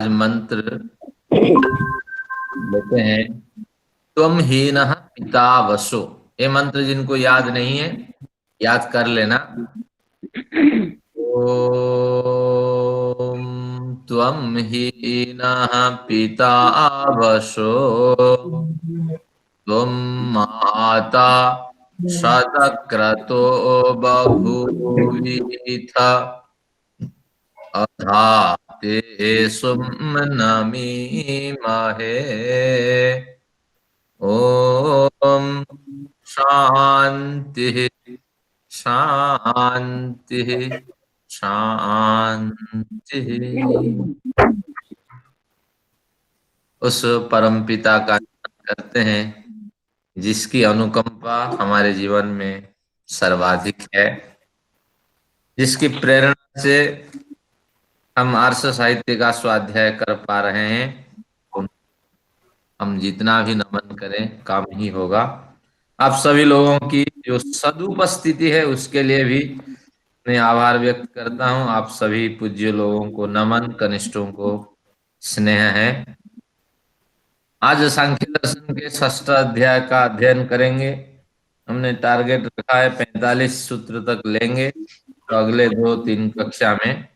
मंत्र लेते हैं। त्वम हीनः पिता वसो। ये मंत्र जिनको याद नहीं है याद कर लेना। ओम त्वम हीनः पिता वसो त्वं माता शतक्रतो बभूवीथ अधा ते सुम्नमीमहे। ओम शांति शांति शांति। उस परम पिता का ध्यान करते हैं जिसकी अनुकंपा हमारे जीवन में सर्वाधिक है, जिसकी प्रेरणा से हम आर्ष साहित्य का स्वाध्याय कर पा रहे हैं। हम जितना भी नमन करें कम ही होगा। आप सभी लोगों की जो सदुपस्थिति है उसके लिए भी मैं आभार व्यक्त करता हूं। आप सभी पूज्य लोगों को नमन, कनिष्ठों को स्नेह है। आज सांख्य दर्शन के षष्ठ अध्याय का अध्ययन करेंगे। हमने टारगेट रखा है 45 सूत्र तक लेंगे, तो अगले 2-3 कक्षा में,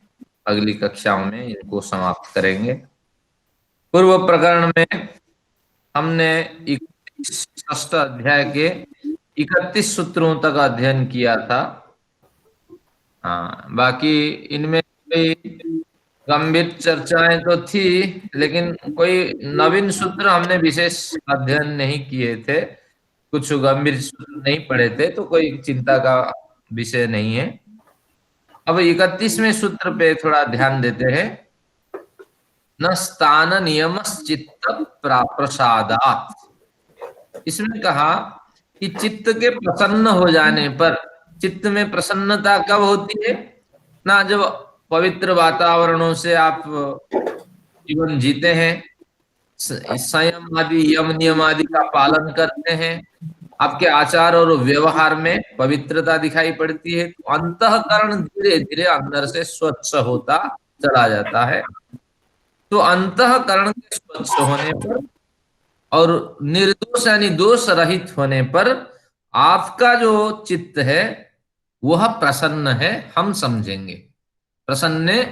अगली कक्षाओं में इनको समाप्त करेंगे। पूर्व प्रकरण में हमने 31 षष्ठ अध्याय के 31 सूत्रों तक अध्ययन किया था। हाँ, बाकी इनमें कोई गंभीर चर्चाएं तो थी, लेकिन कोई नवीन सूत्र हमने विशेष अध्ययन नहीं किए थे। कुछ गंभीर सूत्र नहीं पढ़े थे, तो कोई चिंता का विषय नहीं है। अब 31वें सूत्र पे थोड़ा ध्यान देते हैं। न स्थान नियम चित्त प्रसादात। इसमें कहा कि चित्त के प्रसन्न हो जाने पर, चित्त में प्रसन्नता कब होती है? ना जब पवित्र वातावरणों से आप जीवन जीते हैं, संयम आदि यम नियम आदि का पालन करते हैं, आपके आचार और व्यवहार में पवित्रता दिखाई पड़ती है, तो अंतःकरण धीरे धीरे अंदर से स्वच्छ होता चला जाता है। तो अंतःकरण के स्वच्छ होने पर और निर्दोष यानी दोष रहित होने पर आपका जो चित्त है वह प्रसन्न है, हम समझेंगे। प्रसन्ने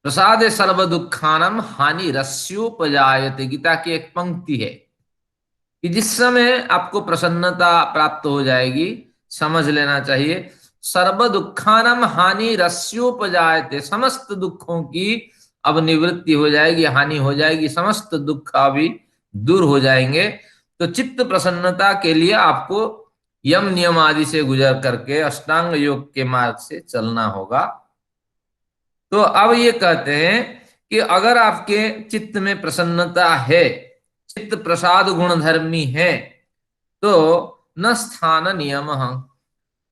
प्रसादे सर्व दुखानम हानि रस्योपजायते, गीता की एक पंक्ति है कि जिस समय आपको प्रसन्नता प्राप्त हो जाएगी, समझ लेना चाहिए सर्व दुखानम हानि रस्योपजायते, समस्त दुखों की अब निवृत्ति हो जाएगी, हानि हो जाएगी, समस्त दुख अभी दूर हो जाएंगे। तो चित्त प्रसन्नता के लिए आपको यम नियम आदि से गुजर करके अष्टांग योग के मार्ग से चलना होगा। तो अब ये कहते हैं कि अगर आपके चित्त में प्रसन्नता है, चित्त प्रसाद गुणधर्मी है, तो न स्थान नियम,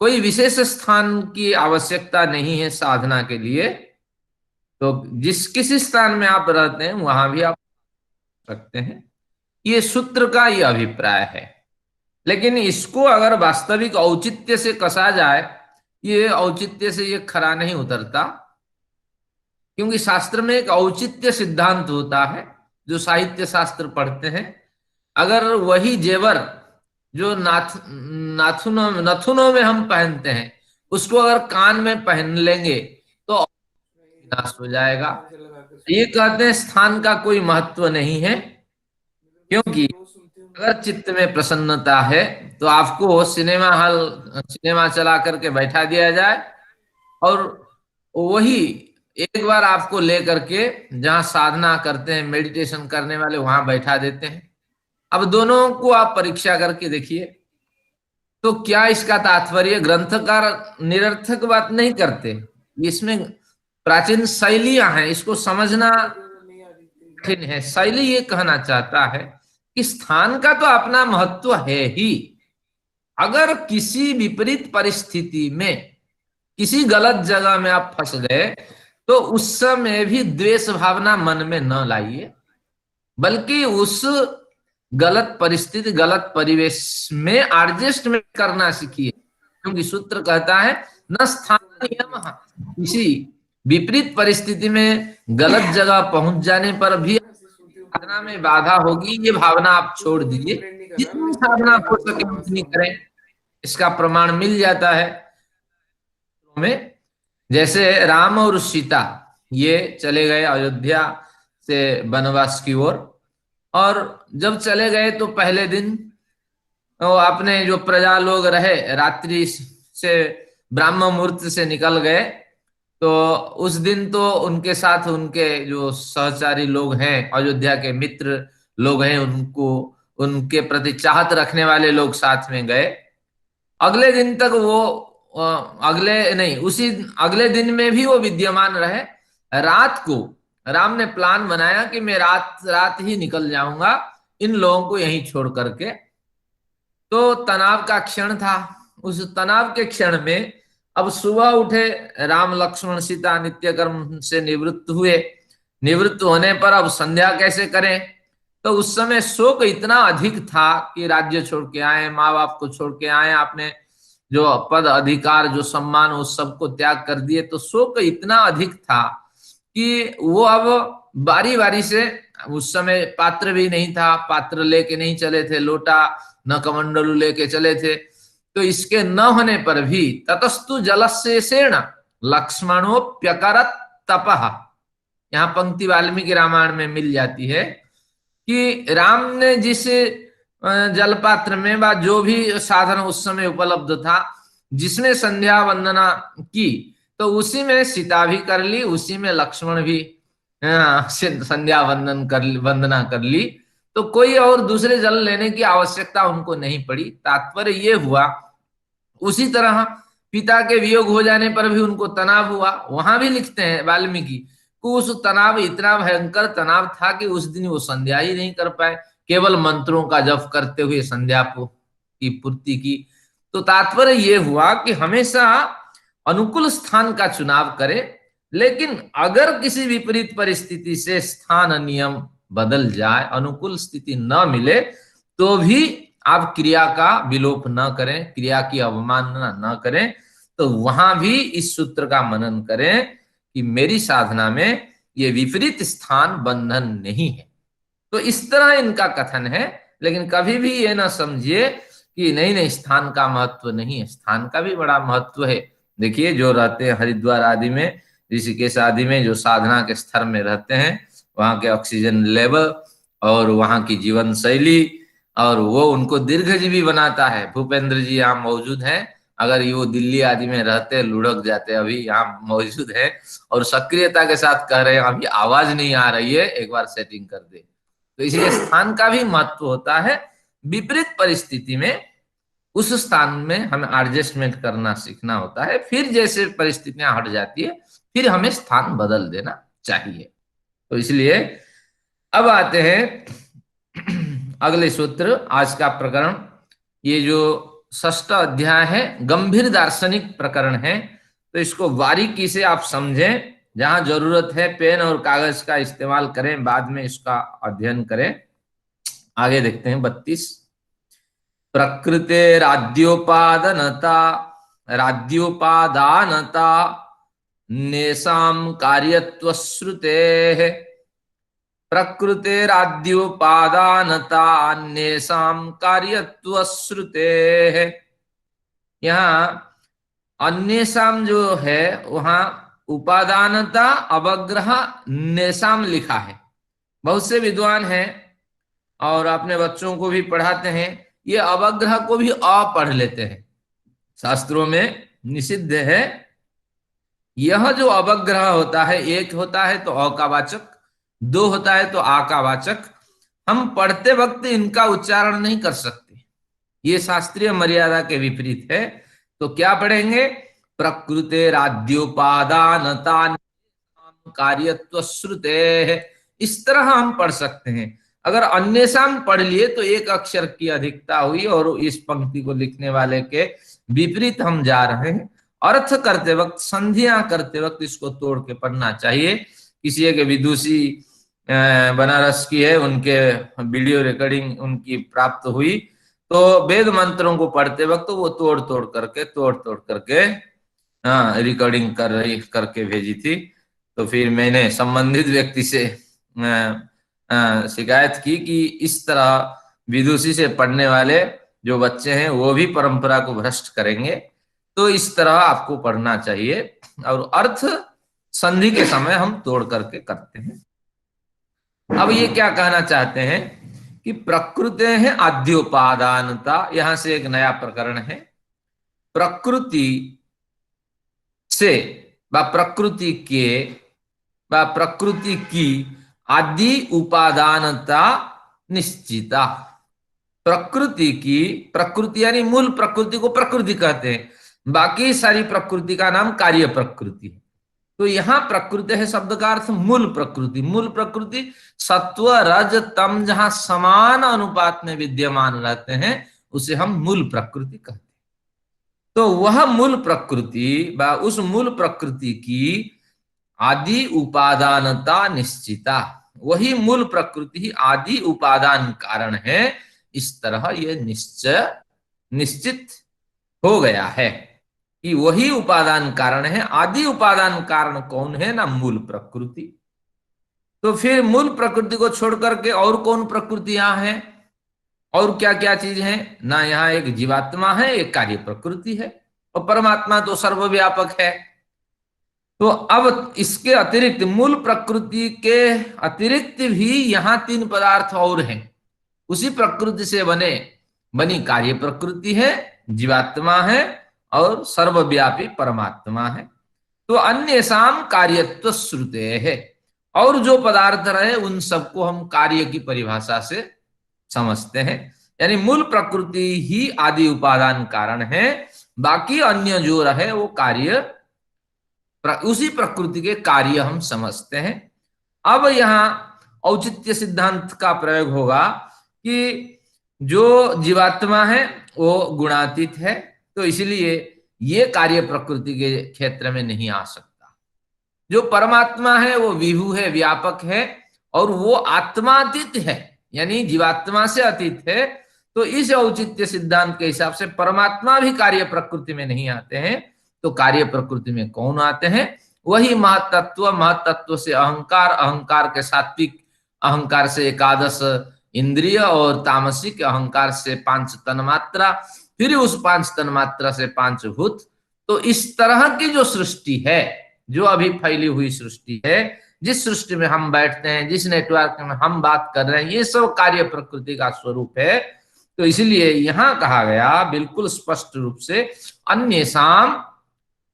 कोई विशेष स्थान की आवश्यकता नहीं है साधना के लिए। तो जिस किसी स्थान में आप रहते हैं वहां भी आप सकते हैं। ये सूत्र का ये अभिप्राय है। लेकिन इसको अगर वास्तविक औचित्य से कसा जाए, ये औचित्य से ये खरा नहीं उतरता, क्योंकि शास्त्र में एक औचित्य सिद्धांत होता है। जो साहित्य शास्त्र पढ़ते हैं, अगर वही जेवर जो नथुनों में हम पहनते हैं, उसको अगर कान में पहन लेंगे तो विनाश हो जाएगा। ये कहते हैं स्थान का कोई महत्व नहीं है, क्योंकि अगर चित्त में प्रसन्नता है तो आपको सिनेमा चला करके बैठा दिया जाए और वही एक बार आपको लेकर के जहां साधना करते हैं, मेडिटेशन करने वाले वहां बैठा देते हैं। अब दोनों को आप परीक्षा करके देखिए, तो क्या इसका तात्पर्य ग्रंथकार निरर्थक बात नहीं करते? इसमें प्राचीन शैलियां हैं, इसको समझना कठिन है। शैली ये कहना चाहता है कि स्थान का तो अपना महत्व है ही। अगर किसी विपरीत परिस्थिति में, किसी गलत जगह में आप फंस गए, तो उस समय भी द्वेष भावना मन में न लाइए, बल्कि उस गलत परिस्थिति, गलत परिवेश में एडजस्टमेंट करना सीखिए। क्योंकि सूत्र कहता है न स्थान नियम, किसी विपरीत परिस्थिति में गलत जगह पहुंच जाने पर भी साधना में बाधा होगी, ये भावना आप छोड़ दीजिए। जितनी साधना हो सके उतनी करें, इसका प्रमाण मिल जाता है में। जैसे राम और सीता ये चले गए अयोध्या से वनवास की ओर, और जब चले गए तो पहले दिन तो अपने जो प्रजा लोग रहे, रात्रि से ब्राह्म मुहूर्त से निकल गए, तो उस दिन तो उनके साथ उनके जो सहचारी लोग हैं, अयोध्या के मित्र लोग हैं, उनको उनके प्रति चाहत रखने वाले लोग साथ में गए। अगले दिन तक वो अगले नहीं, उसी अगले दिन में भी वो विद्यमान रहे। रात को राम ने प्लान बनाया कि मैं रात रात ही निकल जाऊंगा, इन लोगों को यहीं छोड़ करके। तो तनाव का क्षण था, उस तनाव के क्षण में अब सुबह उठे, राम लक्ष्मण सीता नित्य कर्म से निवृत्त हुए। निवृत्त होने पर अब संध्या कैसे करें, तो उस समय शोक इतना अधिक था कि राज्य छोड़ के आए, माँ बाप को छोड़ के आए, आपने जो पद अधिकार जो सम्मान उस सबको त्याग कर दिए, तो शोक इतना अधिक था कि वो अब बारी बारी से, उस समय पात्र भी नहीं था, पात्र लेके नहीं चले थे, लोटा न कमंडलू लेके चले थे, तो इसके न होने पर भी ततस्तु जलशेषेण लक्ष्मणोप्यकरत तपः, यहाँ पंक्ति वाल्मीकि रामायण में मिल जाती है कि राम ने जिस जलपात्र में व जो भी साधन उस समय उपलब्ध था, जिसमें संध्या वंदना की, तो उसी में सीता भी कर ली, उसी में लक्ष्मण भी संध्या वंदना कर ली। तो कोई और दूसरे जल लेने की आवश्यकता उनको नहीं पड़ी। तात्पर्य ये हुआ, उसी तरह पिता के वियोग हो जाने पर भी उनको तनाव हुआ। वहां भी लिखते हैं वाल्मीकि को, उस तनाव इतना भयंकर तनाव था कि उस दिन वो संध्या ही नहीं कर पाए, केवल मंत्रों का जप करते हुए संध्या की पूर्ति की। तो तात्पर्य ये हुआ कि हमेशा अनुकूल स्थान का चुनाव करें, लेकिन अगर किसी विपरीत परिस्थिति से स्थान नियम बदल जाए, अनुकूल स्थिति न मिले, तो भी आप क्रिया का विलोप न करें, क्रिया की अवमानना न करें। तो वहां भी इस सूत्र का मनन करें कि मेरी साधना में ये विपरीत स्थान बंधन नहीं है। तो इस तरह इनका कथन है, लेकिन कभी भी ये ना समझिए कि नहीं नहीं स्थान का महत्व नहीं है, स्थान का भी बड़ा महत्व है। देखिए जो रहते हैं हरिद्वार आदि में, ऋषिकेश आदि में, जो साधना के स्तर में रहते हैं, वहां के ऑक्सीजन लेवल और वहां की जीवन शैली, और वो उनको दीर्घजीवी बनाता है। भूपेंद्र जी यहाँ मौजूद हैं, अगर ये वो दिल्ली आदि में रहते लुढ़क जाते, अभी यहाँ मौजूद है और सक्रियता के साथ कह रहे हैं अभी आवाज नहीं आ रही है, एक बार सेटिंग कर दे। तो इसलिए स्थान का भी महत्व होता है। विपरीत परिस्थिति में उस स्थान में हमें एडजस्टमेंट करना सीखना होता है, फिर जैसे परिस्थितियां हट जाती है फिर हमें स्थान बदल देना चाहिए। तो इसलिए अब आते हैं अगले सूत्र, आज का प्रकरण। ये जो 6वां अध्याय है गंभीर दार्शनिक प्रकरण है, तो इसको बारीकी से आप समझें, जहां जरूरत है पेन और कागज का इस्तेमाल करें, बाद में इसका अध्ययन करें। आगे देखते हैं 32। प्रकृते राज्योपादनता राज्योपादानता नेसाम कार्यत्व श्रुते, प्रकृतेराद्योपादानता अन्येषां कार्यत्व श्रुते। यहाँ अन्येषां जो है वहां उपादानता अवग्रह नेसाम लिखा है। बहुत से विद्वान हैं और अपने बच्चों को भी पढ़ाते हैं, ये अवग्रह को भी अ पढ़ लेते हैं, शास्त्रों में निषिद्ध है। यह जो अवग्रह होता है, एक होता है तो अ का वाचक, दो होता है तो आ का वाचक, हम पढ़ते वक्त इनका उच्चारण नहीं कर सकते, ये शास्त्रीय मर्यादा के विपरीत है। तो क्या पढ़ेंगे? प्रकृते राज्योपादानता कार्यत्व श्रुते, इस तरह हम पढ़ सकते हैं। अगर अन्येषां पढ़ लिए तो एक अक्षर की अधिकता हुई और इस पंक्ति को लिखने वाले के विपरीत हम जा रहे हैं। अर्थ करते वक्त, संधियां करते वक्त इसको तोड़ के पढ़ना चाहिए। किसी एक विदुषी बनारस की है, उनके वीडियो रिकॉर्डिंग उनकी प्राप्त हुई, तो वेद मंत्रों को पढ़ते वक्त वो तोड़ तोड़ करके हाँ रिकॉर्डिंग करके भेजी थी। तो फिर मैंने संबंधित व्यक्ति से शिकायत की कि इस तरह विदुषी से पढ़ने वाले जो बच्चे हैं वो भी परंपरा को भ्रष्ट करेंगे, तो इस तरह आपको पढ़ना चाहिए। और अर्थ संधि के समय हम तोड़ करके करते हैं। अब ये क्या कहना चाहते हैं कि प्रकृति है आद्योपादानता, यहां से एक नया प्रकरण है। प्रकृति से व प्रकृति के व प्रकृति की आदि उपादानता निश्चिता। प्रकृति की, प्रकृति यानी मूल प्रकृति को प्रकृति कहते हैं, बाकी सारी प्रकृति का नाम कार्य प्रकृति है। तो यहां प्रकृति है शब्द का अर्थ मूल प्रकृति। मूल प्रकृति सत्व रज तम जहां समान अनुपात में विद्यमान रहते हैं उसे हम मूल प्रकृति कहते हैं। तो वह मूल प्रकृति व उस मूल प्रकृति की आदि उपादानता निश्चिता, वही मूल प्रकृति ही आदि उपादान कारण है, इस तरह यह निश्चित हो गया है कि वही उपादान कारण है। आदि उपादान कारण कौन है? ना मूल प्रकृति। तो फिर मूल प्रकृति को छोड़ करके और कौन प्रकृति यहां है? और क्या क्या चीज है ना? यहाँ एक जीवात्मा है, एक कार्य प्रकृति है, और परमात्मा तो सर्वव्यापक है। तो अब इसके अतिरिक्त, मूल प्रकृति के अतिरिक्त भी यहाँ तीन पदार्थ और हैं। उसी प्रकृति से बनी कार्य प्रकृति है, जीवात्मा है, और सर्वव्यापी परमात्मा है। तो अन्य साम कार्यत्व श्रुते है, और जो पदार्थ रहे उन सबको हम कार्य की परिभाषा से समझते हैं। यानी मूल प्रकृति ही आदि उपादान कारण है, बाकी अन्य जो रहे वो कार्य, उसी प्रकृति के कार्य हम समझते हैं। अब यहां औचित्य सिद्धांत का प्रयोग होगा कि जो जीवात्मा है वो गुणातीत है, तो इसलिए ये कार्य प्रकृति के क्षेत्र में नहीं आ सकता। जो परमात्मा है वो विभु है, व्यापक है, और वो आत्मातीत है, यानी जीवात्मा से अतीत है। तो इस औचित्य सिद्धांत के हिसाब से परमात्मा भी कार्य प्रकृति में नहीं आते हैं। तो कार्य प्रकृति में कौन आते हैं? वही महतत्व, महतत्व से अहंकार, अहंकार के सात्विक अहंकार से एकादश इंद्रिय, और तामसिक अहंकार से 5 तन्मात्रा, फिर उस 5 तन्मात्रा से 5 भूत। तो इस तरह की जो सृष्टि है, जो अभी फैली हुई सृष्टि है, जिस सृष्टि में हम बैठते हैं, जिस नेटवर्क में हम बात कर रहे हैं, ये सब कार्य प्रकृति का स्वरूप है। तो इसलिए यहां कहा गया बिल्कुल स्पष्ट रूप से, अन्य साम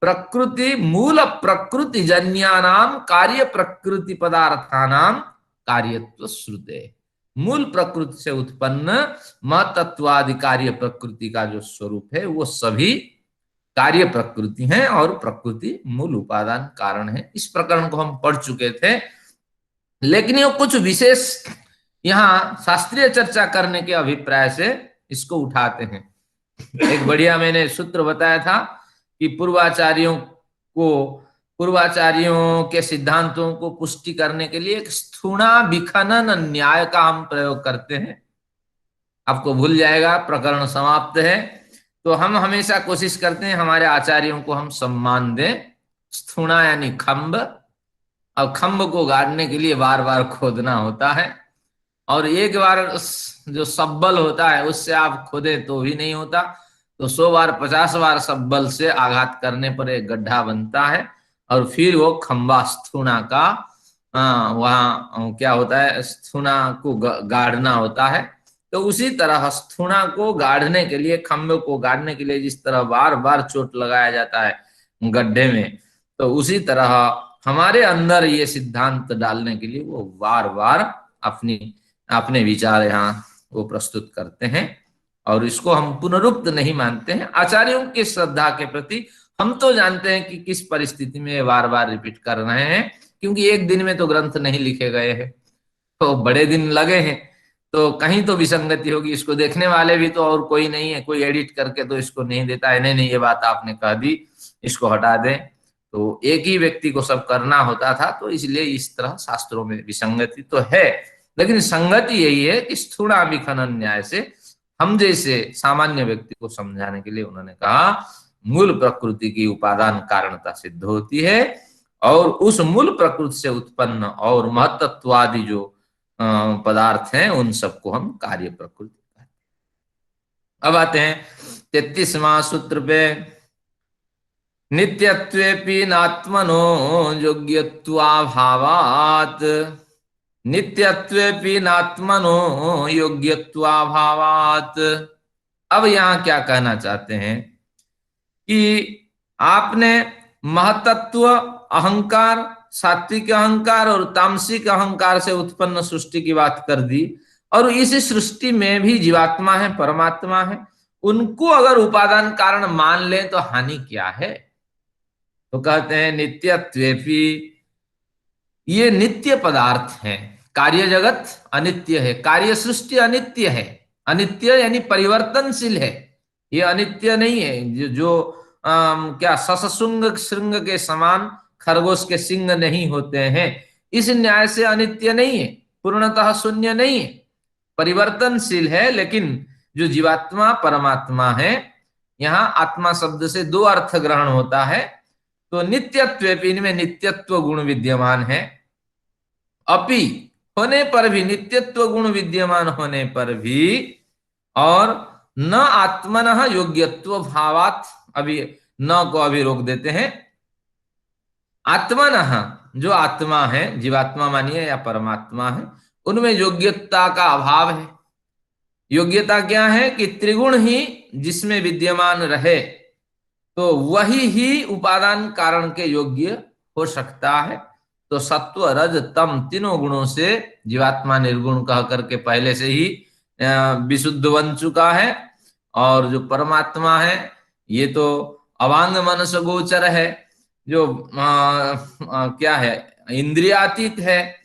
प्रकृति मूल प्रकृति जन्यानाम कार्य प्रकृति पदार्थानाम कार्यत्व श्रुते। मूल प्रकृति से उत्पन्न महतत्वादि कार्य प्रकृति का जो स्वरूप है वो सभी कार्य प्रकृति हैं, और प्रकृति मूल उपादान कारण है। इस प्रकरण को हम पढ़ चुके थे, लेकिन ये कुछ विशेष यहाँ शास्त्रीय चर्चा करने के अभिप्राय से इसको उठाते हैं। एक बढ़िया मैंने सूत्र बताया था कि पूर्वाचार्यों के सिद्धांतों को पुष्टि करने के लिए एक स्थूणा विखनन न्याय का हम प्रयोग करते हैं। आपको भूल जाएगा, प्रकरण समाप्त है। तो हम हमेशा कोशिश करते हैं हमारे आचार्यों को हम सम्मान दें। स्थूणा यानी खम्भ, और खम्भ को गाड़ने के लिए बार बार खोदना होता है, और एक बार जो सब्बल होता है उससे आप खोदे तो भी नहीं होता, तो 100 बार 50 बार सब्बल से आघात करने पर एक गड्ढा बनता है, और फिर वो खंबा स्थूणा का वहां क्या होता है, स्थूणा को गाड़ना होता है। तो उसी तरह स्थूणा को गाड़ने के लिए, खंबे को गाड़ने के लिए जिस तरह बार बार चोट लगाया जाता है गड्ढे में, तो उसी तरह हमारे अंदर ये सिद्धांत डालने के लिए वो बार बार अपने विचार यहाँ वो प्रस्तुत करते हैं, और इसको हम पुनरुक्त नहीं मानते हैं। आचार्यों की श्रद्धा के प्रति हम तो जानते हैं कि किस परिस्थिति में बार बार रिपीट कर रहे हैं, क्योंकि एक दिन में तो ग्रंथ नहीं लिखे गए हैं, तो बड़े दिन लगे हैं, तो कहीं तो विसंगति होगी। इसको देखने वाले भी तो और कोई नहीं है, कोई एडिट करके तो इसको नहीं देता है, नहीं ये बात आपने कह दी, इसको हटा दें। तो एक ही व्यक्ति को सब करना होता था, तो इसलिए इस तरह शास्त्रों में विसंगति तो है, लेकिन संगति यही है कि स्थूणा विखनन न्याय से हम जैसे सामान्य व्यक्ति को समझाने के लिए उन्होंने कहा मूल प्रकृति की उपादान कारणता सिद्ध होती है, और उस मूल प्रकृति से उत्पन्न और महत्त्वादि जो पदार्थ हैं उन सबको हम कार्य प्रकृति कहते हैं। अब आते हैं 33वां सूत्र पे। नित्यत्वेपि नात्मनो योग्यत्वाभावात्, नित्यत्वेपि नात्मनो योग्यत्वाभावात्। अब यहां क्या कहना चाहते हैं कि आपने महतत्व अहंकार, सात्विक अहंकार और तामसिक अहंकार से उत्पन्न सृष्टि की बात कर दी, और इस सृष्टि में भी जीवात्मा है, परमात्मा है, उनको अगर उपादान कारण मान ले तो हानि क्या है? तो कहते हैं नित्यत्वेपि, ये नित्य पदार्थ हैं। कार्य जगत अनित्य है, कार्य सृष्टि अनित्य है। अनित्य यानी परिवर्तनशील है, ये अनित्य नहीं है। जो क्या ससुंग श्रृंग के समान खरगोश के सिंग नहीं होते हैं, इस न्याय से अनित्य नहीं है, पूर्णतः शून्य नहीं है, परिवर्तनशील है। लेकिन जो जीवात्मा परमात्मा है, यहाँ आत्मा शब्द से दो अर्थ ग्रहण होता है। तो नित्यत्व, इनमें नित्यत्व गुण विद्यमान है। अपि होने पर भी, नित्यत्व गुण विद्यमान होने पर भी, और न आत्मनः योग्यत्व भावात, अभी न को अभी रोक देते हैं। आत्मनः, जो आत्मा है, जीवात्मा मानिए या परमात्मा है, उनमें योग्यता का अभाव है। योग्यता क्या है कि त्रिगुण ही जिसमें विद्यमान रहे तो वही ही उपादान कारण के योग्य हो सकता है। तो सत्व रज तम तीनों गुणों से जीवात्मा निर्गुण कह करके पहले से ही विशुद्ध बन चुका है। और जो परमात्मा है ये तो अवांग मनस गोचर है, जो क्या है, इंद्रियातीत है,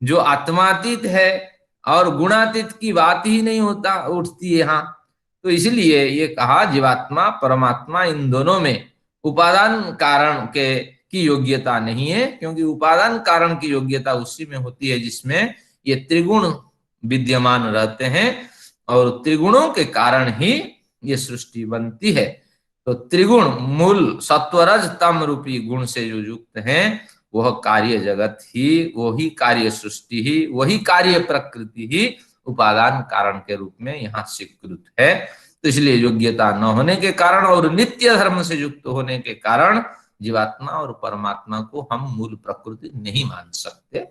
जो आत्मातीत है, और गुणातीत की बात ही नहीं होता उठती है यहाँ। तो इसलिए ये कहा जीवात्मा परमात्मा इन दोनों में उपादान कारण के की योग्यता नहीं है, क्योंकि उपादान कारण की योग्यता उसी में होती है जिसमें ये त्रिगुण विद्यमान रहते हैं, और त्रिगुणों के कारण ही ये सृष्टि बनती है। तो त्रिगुण मूल सत्वरज तम रूपी गुण से जो युक्त हैं, वह कार्य जगत ही, वही कार्य सृष्टि ही, वही कार्य प्रकृति ही उपादान कारण के रूप में यहाँ स्वीकृत है। तो इसलिए योग्यता न होने के कारण और नित्य धर्म से युक्त होने के कारण जीवात्मा और परमात्मा को हम मूल प्रकृति नहीं मान सकते।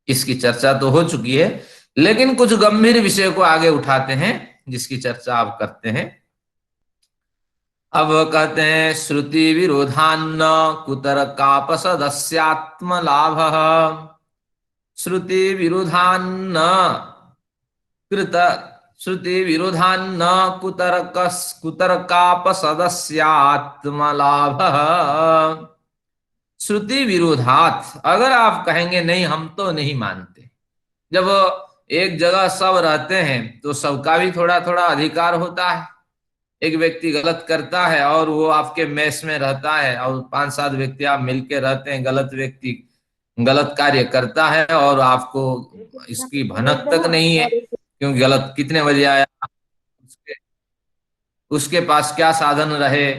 इसकी चर्चा तो हो चुकी है, लेकिन कुछ गंभीर विषय को आगे उठाते हैं जिसकी चर्चा आप करते हैं। अब कहते हैं श्रुति विरोधान्न कुतर्कापसदस्यात्म लाभ, श्रुति विरोधान्न कृत, श्रुति विरोधान्न कुतर्कापसदस्यात्म लाभ। श्रुति विरोधात, अगर आप कहेंगे नहीं हम तो नहीं मानते, जब एक जगह सब रहते हैं तो सबका भी थोड़ा थोड़ा अधिकार होता है। एक व्यक्ति गलत करता है और वो आपके मेस में रहता है, और 5-7 व्यक्ति आप मिलके रहते हैं, गलत व्यक्ति गलत कार्य करता है और आपको इसकी भनक तक नहीं है, क्योंकि गलत कितने बजे आया, उसके पास क्या साधन रहे,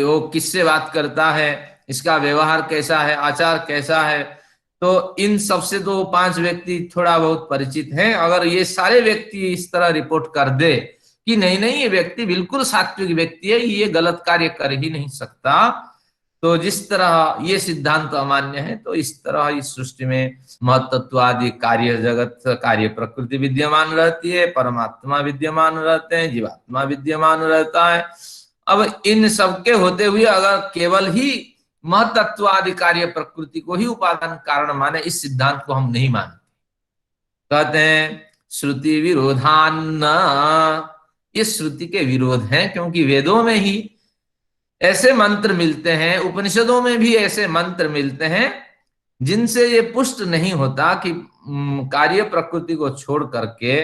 वो किससे बात करता है, इसका व्यवहार कैसा है, आचार कैसा है। तो इन सबसे तो 5 व्यक्ति थोड़ा बहुत परिचित हैं। अगर ये सारे व्यक्ति इस तरह रिपोर्ट कर दे कि नहीं नहीं ये व्यक्ति बिल्कुल सात्विक व्यक्ति है, ये गलत कार्य कर ही नहीं सकता, तो जिस तरह ये सिद्धांत अमान्य है, तो इस तरह इस सृष्टि में महत्त्व आदि कार्य जगत, कार्य प्रकृति विद्यमान रहती है, परमात्मा विद्यमान रहते हैं, जीवात्मा विद्यमान रहता है। अब इन सबके होते हुए अगर केवल ही महत्त्व आदि कार्य प्रकृति को ही उपादान कारण माने, इस सिद्धांत को हम नहीं मानते। कहते हैं श्रुति विरोधान्न, ये श्रुति के विरोध हैं, क्योंकि वेदों में ही ऐसे मंत्र मिलते हैं, उपनिषदों में भी ऐसे मंत्र मिलते हैं जिनसे ये पुष्ट नहीं होता कि कार्य प्रकृति को छोड़ करके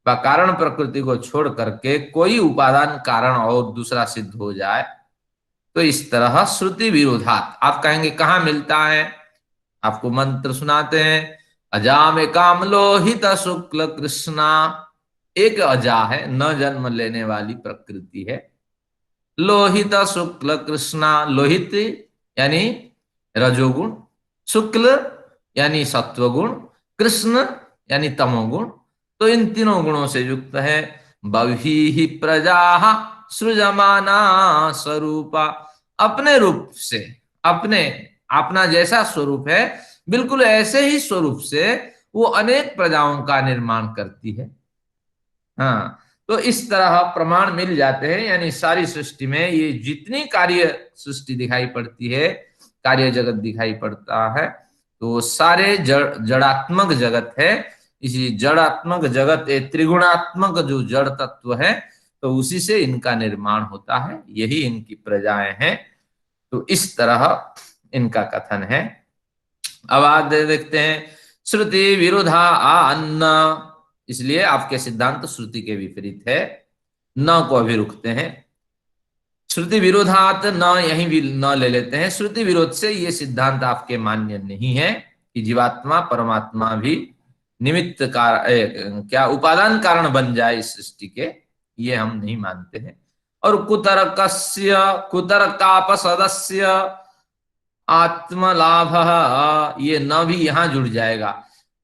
व कारण प्रकृति को छोड़ करके कोई उपादान कारण और दूसरा सिद्ध हो जाए। तो इस तरह श्रुति विरोधात, आप कहेंगे कहाँ मिलता है, आपको मंत्र सुनाते हैं। अजाम कामलोहित शुक्ल कृष्णा, एक अजा है, न जन्म लेने वाली प्रकृति है, लोहित शुक्ल कृष्णा, लोहित यानी रजोगुण, शुक्ल यानी सत्वगुण, कृष्ण यानी तमोगुण। तो इन तीनों गुणों से युक्त है। बही प्रजा सृजमाना स्वरूपा, अपने रूप से, अपने अपना जैसा स्वरूप है बिल्कुल ऐसे ही स्वरूप से वो अनेक प्रजाओं का निर्माण करती है। हाँ, तो इस तरह प्रमाण मिल जाते हैं। यानी सारी सृष्टि में ये जितनी कार्य सृष्टि दिखाई पड़ती है, कार्य जगत दिखाई पड़ता है, तो सारे जड़ात्मक जगत है। इसी जड़ात्मक जगत त्रिगुणात्मक जो जड़ तत्व है, तो उसी से इनका निर्माण होता है, यही इनकी प्रजाएं हैं। तो इस तरह इनका कथन है। अब आगे देखते हैं, श्रुति विरुद्धा आ अन्न, इसलिए आपके सिद्धांत श्रुति के विपरीत है, न को अभी रुकते हैं। श्रुति विरोधात न, यही भी न ले लेते हैं। श्रुति विरोध से ये सिद्धांत आपके मान्य नहीं है कि जीवात्मा परमात्मा भी निमित्त क्या उपादान कारण बन जाए इस सृष्टि के, ये हम नहीं मानते हैं। और कुतर्कस्य कुतर्कापसदस्य आत्मलाभ, ये न भी यहां जुड़ जाएगा।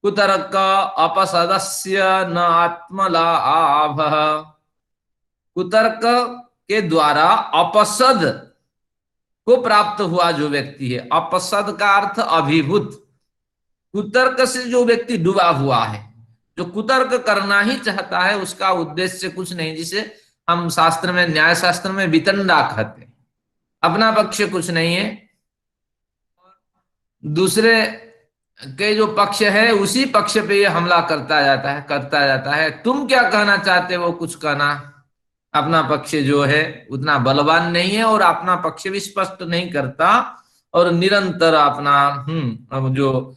कुतर्क अपसदस्य न आत्मलाभ, कुतर्क के द्वारा अपसद को प्राप्त हुआ जो व्यक्ति है, अपसद का अर्थ अभिभूत, कुतर्क से जो व्यक्ति डूबा हुआ है, जो कुतर्क करना ही चाहता है, उसका उद्देश्य कुछ नहीं, जिसे हम शास्त्र में, न्याय शास्त्र में वितंडा कहते हैं। अपना पक्ष कुछ नहीं है, दूसरे के जो पक्ष है उसी पक्ष पे ये हमला करता जाता है। तुम क्या कहना चाहते हो, कुछ कहना, अपना पक्ष जो है उतना बलवान नहीं है और अपना पक्ष भी स्पष्ट नहीं करता, और निरंतर अपना जो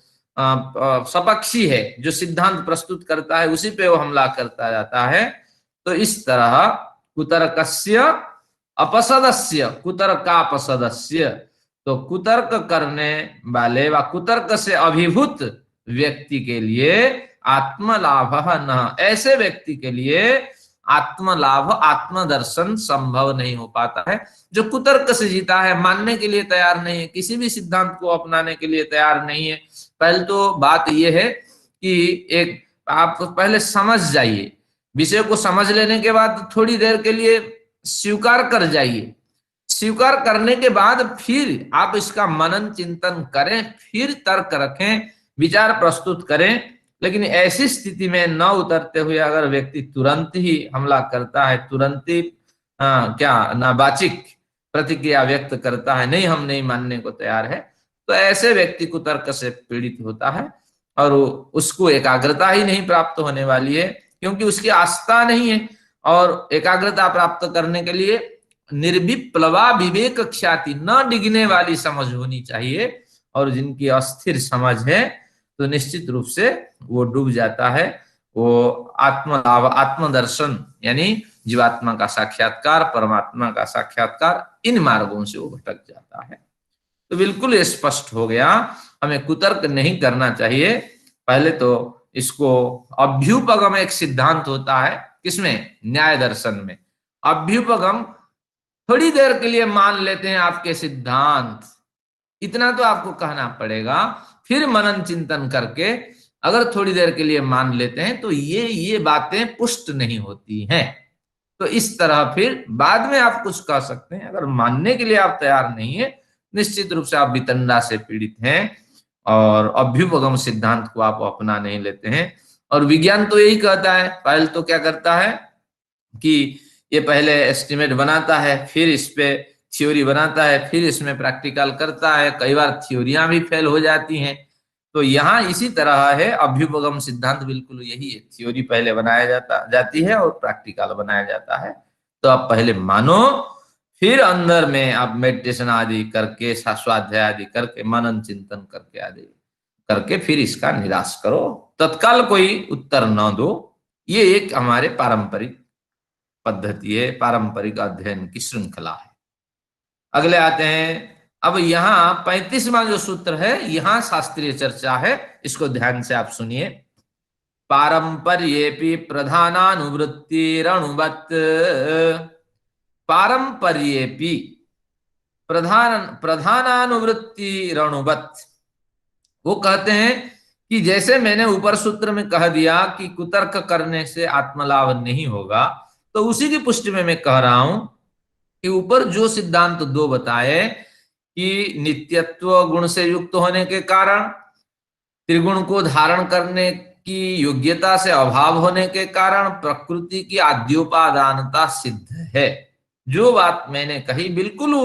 सपक्षी है, जो सिद्धांत प्रस्तुत करता है, उसी पे वो हमला करता जाता है। तो इस तरह कुतर्कस्य अपसदस्य कुतर्कापसदस्य, तो कुतर्क करने वाले व कुतर्क से अभिभूत व्यक्ति के लिए आत्मलाभ न, ऐसे व्यक्ति के लिए आत्मलाभ, आत्मदर्शन संभव नहीं हो पाता है। जो कुतर्क से जीता है, मानने के लिए तैयार नहीं है, किसी भी सिद्धांत को अपनाने के लिए तैयार नहीं है। पहले तो बात यह है कि एक आप पहले समझ जाइए, विषय को समझ लेने के बाद थोड़ी देर के लिए स्वीकार कर जाइए, स्वीकार करने के बाद फिर आप इसका मनन चिंतन करें, फिर तर्क रखें, विचार प्रस्तुत करें। लेकिन ऐसी स्थिति में न उतरते हुए अगर व्यक्ति तुरंत ही हमला करता है, तुरंत ही क्या नाबाचिक प्रतिक्रिया व्यक्त करता है, नहीं हम नहीं मानने को तैयार है, तो ऐसे व्यक्ति को तर्क से पीड़ित होता है और उसको एकाग्रता ही नहीं प्राप्त होने वाली है, क्योंकि उसकी आस्था नहीं है। और एकाग्रता प्राप्त करने के लिए निर्विप्लवा विवेक ख्याति, न डिगने वाली समझ होनी चाहिए, और जिनकी अस्थिर समझ है तो निश्चित रूप से वो डूब जाता है। वो आत्मलाभ, आत्मदर्शन यानी जीवात्मा का साक्षात्कार, परमात्मा का साक्षात्कार, इन मार्गों से वो भटक जाता है। तो बिल्कुल स्पष्ट हो गया, हमें कुतर्क नहीं करना चाहिए। पहले तो इसको अभ्युपगम एक सिद्धांत होता है, किसमें, न्याय दर्शन में। अभ्युपगम थोड़ी देर के लिए मान लेते हैं आपके सिद्धांत, इतना तो आपको कहना पड़ेगा, फिर मनन चिंतन करके अगर थोड़ी देर के लिए मान लेते हैं तो ये बातें पुष्ट नहीं होती हैं। तो इस तरह फिर बाद में आप कुछ कह सकते हैं, अगर मानने के लिए आप तैयार नहीं है, निश्चित रूप से आप वितंडा से पीड़ित हैं और अभ्युपगम सिद्धांत को आप अपना नहीं लेते हैं। और विज्ञान तो यही कहता है, पहले तो क्या करता है कि ये पहले एस्टिमेट बनाता है, फिर इस पे थ्योरी बनाता है, फिर इसमें प्रैक्टिकल करता है, कई बार थ्योरियां भी फेल हो जाती हैं। तो यहाँ इसी तरह है, अभ्युपगम सिद्धांत बिल्कुल यही है, थ्योरी पहले बनाया जाती है और प्रैक्टिकल बनाया जाता है। तो आप पहले मानो, फिर अंदर में आप मेडिटेशन आदि करके, स्वाध्याय आदि करके, मनन चिंतन करके आदि करके फिर इसका निराश करो, तत्काल कोई उत्तर न दो। ये एक हमारे पारंपरिक पद्धति है, पारंपरिक अध्ययन की श्रृंखला है। अगले आते हैं, अब यहाँ 35वां जो सूत्र है, यहाँ शास्त्रीय चर्चा है, इसको ध्यान से आप सुनिए। पारंपर्येपि प्रधानानुवृत्तिरनुवत् पारंपर्येपि प्रधानानुवृत्ति रणुवत। वो कहते हैं कि जैसे मैंने ऊपर सूत्र में कह दिया कि कुतर्क करने से आत्मलाभ नहीं होगा, तो उसी की पुष्टि में मैं कह रहा हूं कि ऊपर जो सिद्धांत दो बताए कि नित्यत्व गुण से युक्त होने के कारण, त्रिगुण को धारण करने की योग्यता से अभाव होने के कारण प्रकृति की आद्योपादानता सिद्ध है, जो बात मैंने कही बिल्कुल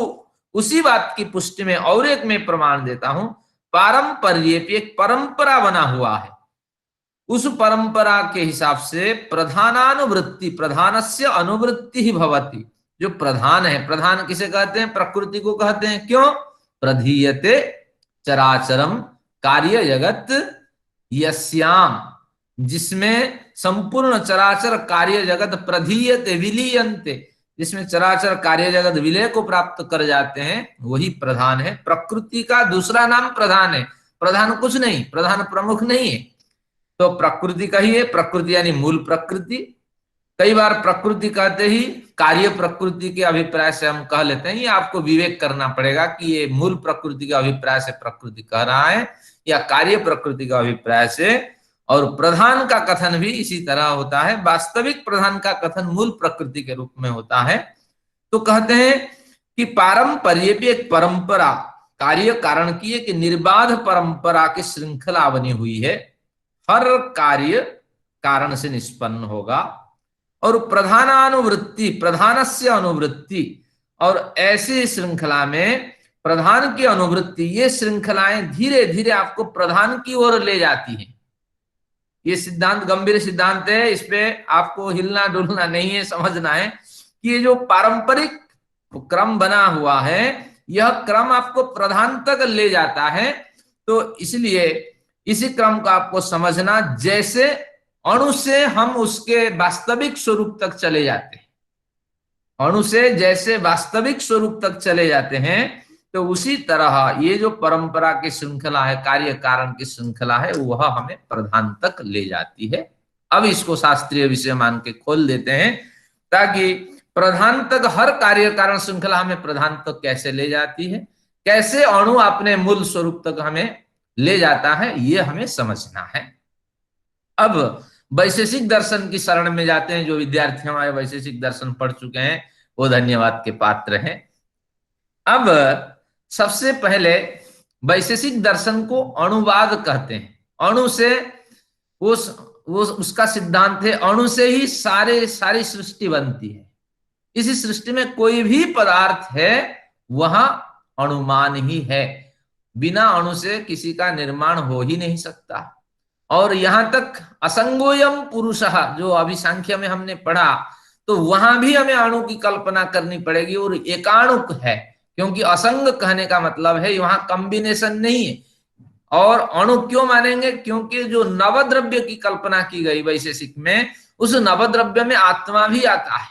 उसी बात की पुष्टि में और एक मैं प्रमाण देता हूं। पारंपर्य एक परंपरा बना हुआ है, उस परंपरा के हिसाब से प्रधानानुवृत्ति, प्रधानस्य अनुवृत्ति ही भवति। जो प्रधान है, प्रधान किसे कहते हैं? प्रकृति को कहते हैं। क्यों? प्रधीयते चराचरम कार्य जगत यस्याम, जिसमें संपूर्ण चराचर कार्य जगत प्रधीयते विलीयन्ते, जिसमें चराचर कार्य जगत विलय को प्राप्त कर जाते हैं, वही प्रधान है। प्रकृति का दूसरा नाम प्रधान है। प्रधान कुछ नहीं, प्रधान प्रमुख नहीं है, तो प्रकृति का ही है। प्रकृति यानी मूल प्रकृति। कई बार प्रकृति कहते ही कार्य प्रकृति के अभिप्राय से हम कह लेते हैं। ये आपको विवेक करना पड़ेगा कि ये मूल प्रकृति के अभिप्राय से प्रकृति कह रहा है या कार्य प्रकृति के अभिप्राय से। और प्रधान का कथन भी इसी तरह होता है। वास्तविक प्रधान का कथन मूल प्रकृति के रूप में होता है। तो कहते हैं कि पारंपर्य भी एक परंपरा, कार्य कारण की एक निर्बाध परंपरा की श्रृंखला बनी हुई है, हर कार्य कारण से निष्पन्न होगा। और प्रधानानुवृत्ति, प्रधानस्य अनुवृत्ति, और ऐसी श्रृंखला में प्रधान की अनुवृत्ति, ये श्रृंखलाएं धीरे धीरे आपको प्रधान की ओर ले जाती हैं। ये सिद्धांत गंभीर सिद्धांत है, इस पे आपको हिलना डुलना नहीं है, समझना है कि ये जो पारंपरिक क्रम बना हुआ है, यह क्रम आपको प्रधान तक ले जाता है। तो इसलिए इसी क्रम को आपको समझना, जैसे अणु से हम उसके वास्तविक स्वरूप तक चले जाते हैं, अणु से जैसे वास्तविक स्वरूप तक चले जाते हैं, तो उसी तरह ये जो परंपरा की श्रृंखला है, कार्य कारण की श्रृंखला है, वह हमें प्रधान तक ले जाती है। अब इसको शास्त्रीय विषय मान के खोल देते हैं, ताकि प्रधान तक हर कार्य कारण श्रृंखला हमें प्रधान तक कैसे ले जाती है, कैसे अणु अपने मूल स्वरूप तक हमें ले जाता है, ये हमें समझना है। अब वैशेषिक दर्शन की शरण में जाते हैं। जो विद्यार्थी हमारे वैशेषिक दर्शन पढ़ चुके हैं वो धन्यवाद के पात्र हैं। अब सबसे पहले वैशेषिक दर्शन को अणुवाद कहते हैं। अणु से उसका सिद्धांत है, अणु से ही सारी सृष्टि बनती है। इसी सृष्टि में कोई भी पदार्थ है वहां अणुमान ही है, बिना अणु से किसी का निर्माण हो ही नहीं सकता। और यहां तक असंगोयम पुरुषः, जो अभी सांख्य में हमने पढ़ा, तो वहां भी हमें अणु की कल्पना करनी पड़ेगी, और एकाणुक है, क्योंकि असंग कहने का मतलब है वहां कॉम्बिनेशन नहीं है। और अणु क्यों मानेंगे? क्योंकि जो नवद्रव्य की कल्पना की गई वैशेषिक में, उस नवद्रव्य में आत्मा भी आता है।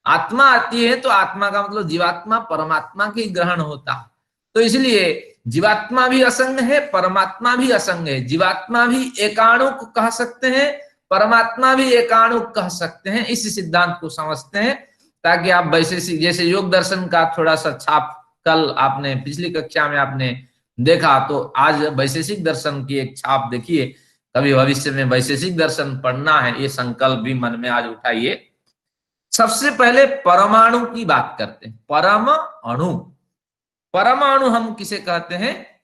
आत्मा आती है तो आत्मा का मतलब जीवात्मा परमात्मा की ग्रहण होता है। तो इसलिए जीवात्मा भी असंग है, परमात्मा भी असंग है। जीवात्मा भी एकाणुक कह सकते हैं, परमात्मा भी एकाणुक कह सकते हैं। इस सिद्धांत को समझते हैं ताकि आप वैशेषिक, जैसे योग दर्शन का थोड़ा सा छाप कल आपने पिछली कक्षा में आपने देखा, तो आज वैशेषिक दर्शन की एक छाप देखिए। कभी भविष्य में वैशेषिक दर्शन पढ़ना है, ये संकल्प भी मन में आज उठाइए। सबसे पहले परमाणु की बात करते हैं। परमाणु, परमाणु हम किसे कहते हैं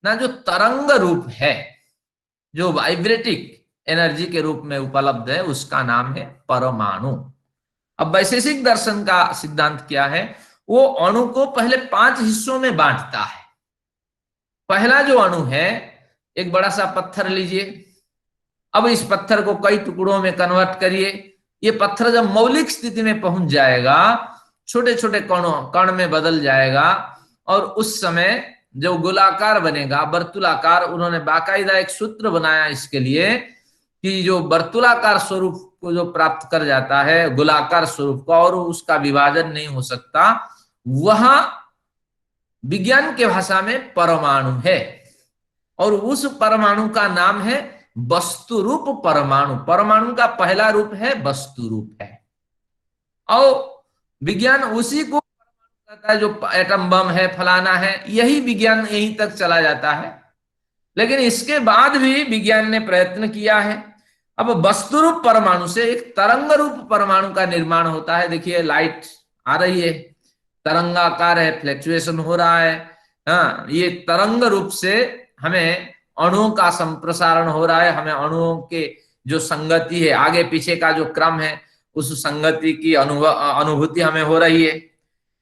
ना? जो तरंग रूप है, जो वाइब्रेटिक एनर्जी के रूप में उपलब्ध है, उसका नाम है परमाणु। अब वैशेषिक दर्शन का सिद्धांत क्या है? वो अणु को पहले 5 हिस्सों में बांटता है। पहला जो अणु है, एक बड़ा सा पत्थर लीजिए, अब इस पत्थर को कई टुकड़ों में कन्वर्ट करिए। ये पत्थर जब मौलिक स्थिति में पहुंच जाएगा, छोटे छोटे कण में बदल जाएगा, और उस समय जो गोलाकार बनेगा, वर्तुलाकार, उन्होंने बाकायदा एक सूत्र बनाया इसके लिए कि जो वर्तुलाकार स्वरूप को जो प्राप्त कर जाता है, गोलाकार स्वरूप का, और उसका विभाजन नहीं हो सकता, वह विज्ञान के भाषा में परमाणु है। और उस परमाणु का नाम है वस्तु रूप परमाणु। परमाणु का पहला रूप है वस्तु रूप है। और विज्ञान उसी को कहता है जो एटम बम है, फलाना है, यही विज्ञान यहीं तक चला जाता है। लेकिन इसके बाद भी विज्ञान ने प्रयत्न किया है। अब वस्तु रूप परमाणु से एक तरंग रूप परमाणु का निर्माण होता है। देखिए लाइट आ रही है, तरंगाकार है, फ्लक्चुएशन हो रहा है। हाँ, ये तरंग रूप से हमें अणुओं का संप्रसारण हो रहा है, हमें अणुओं के जो संगति है, आगे पीछे का जो क्रम है, उस संगति की अनुभूति हमें हो रही है।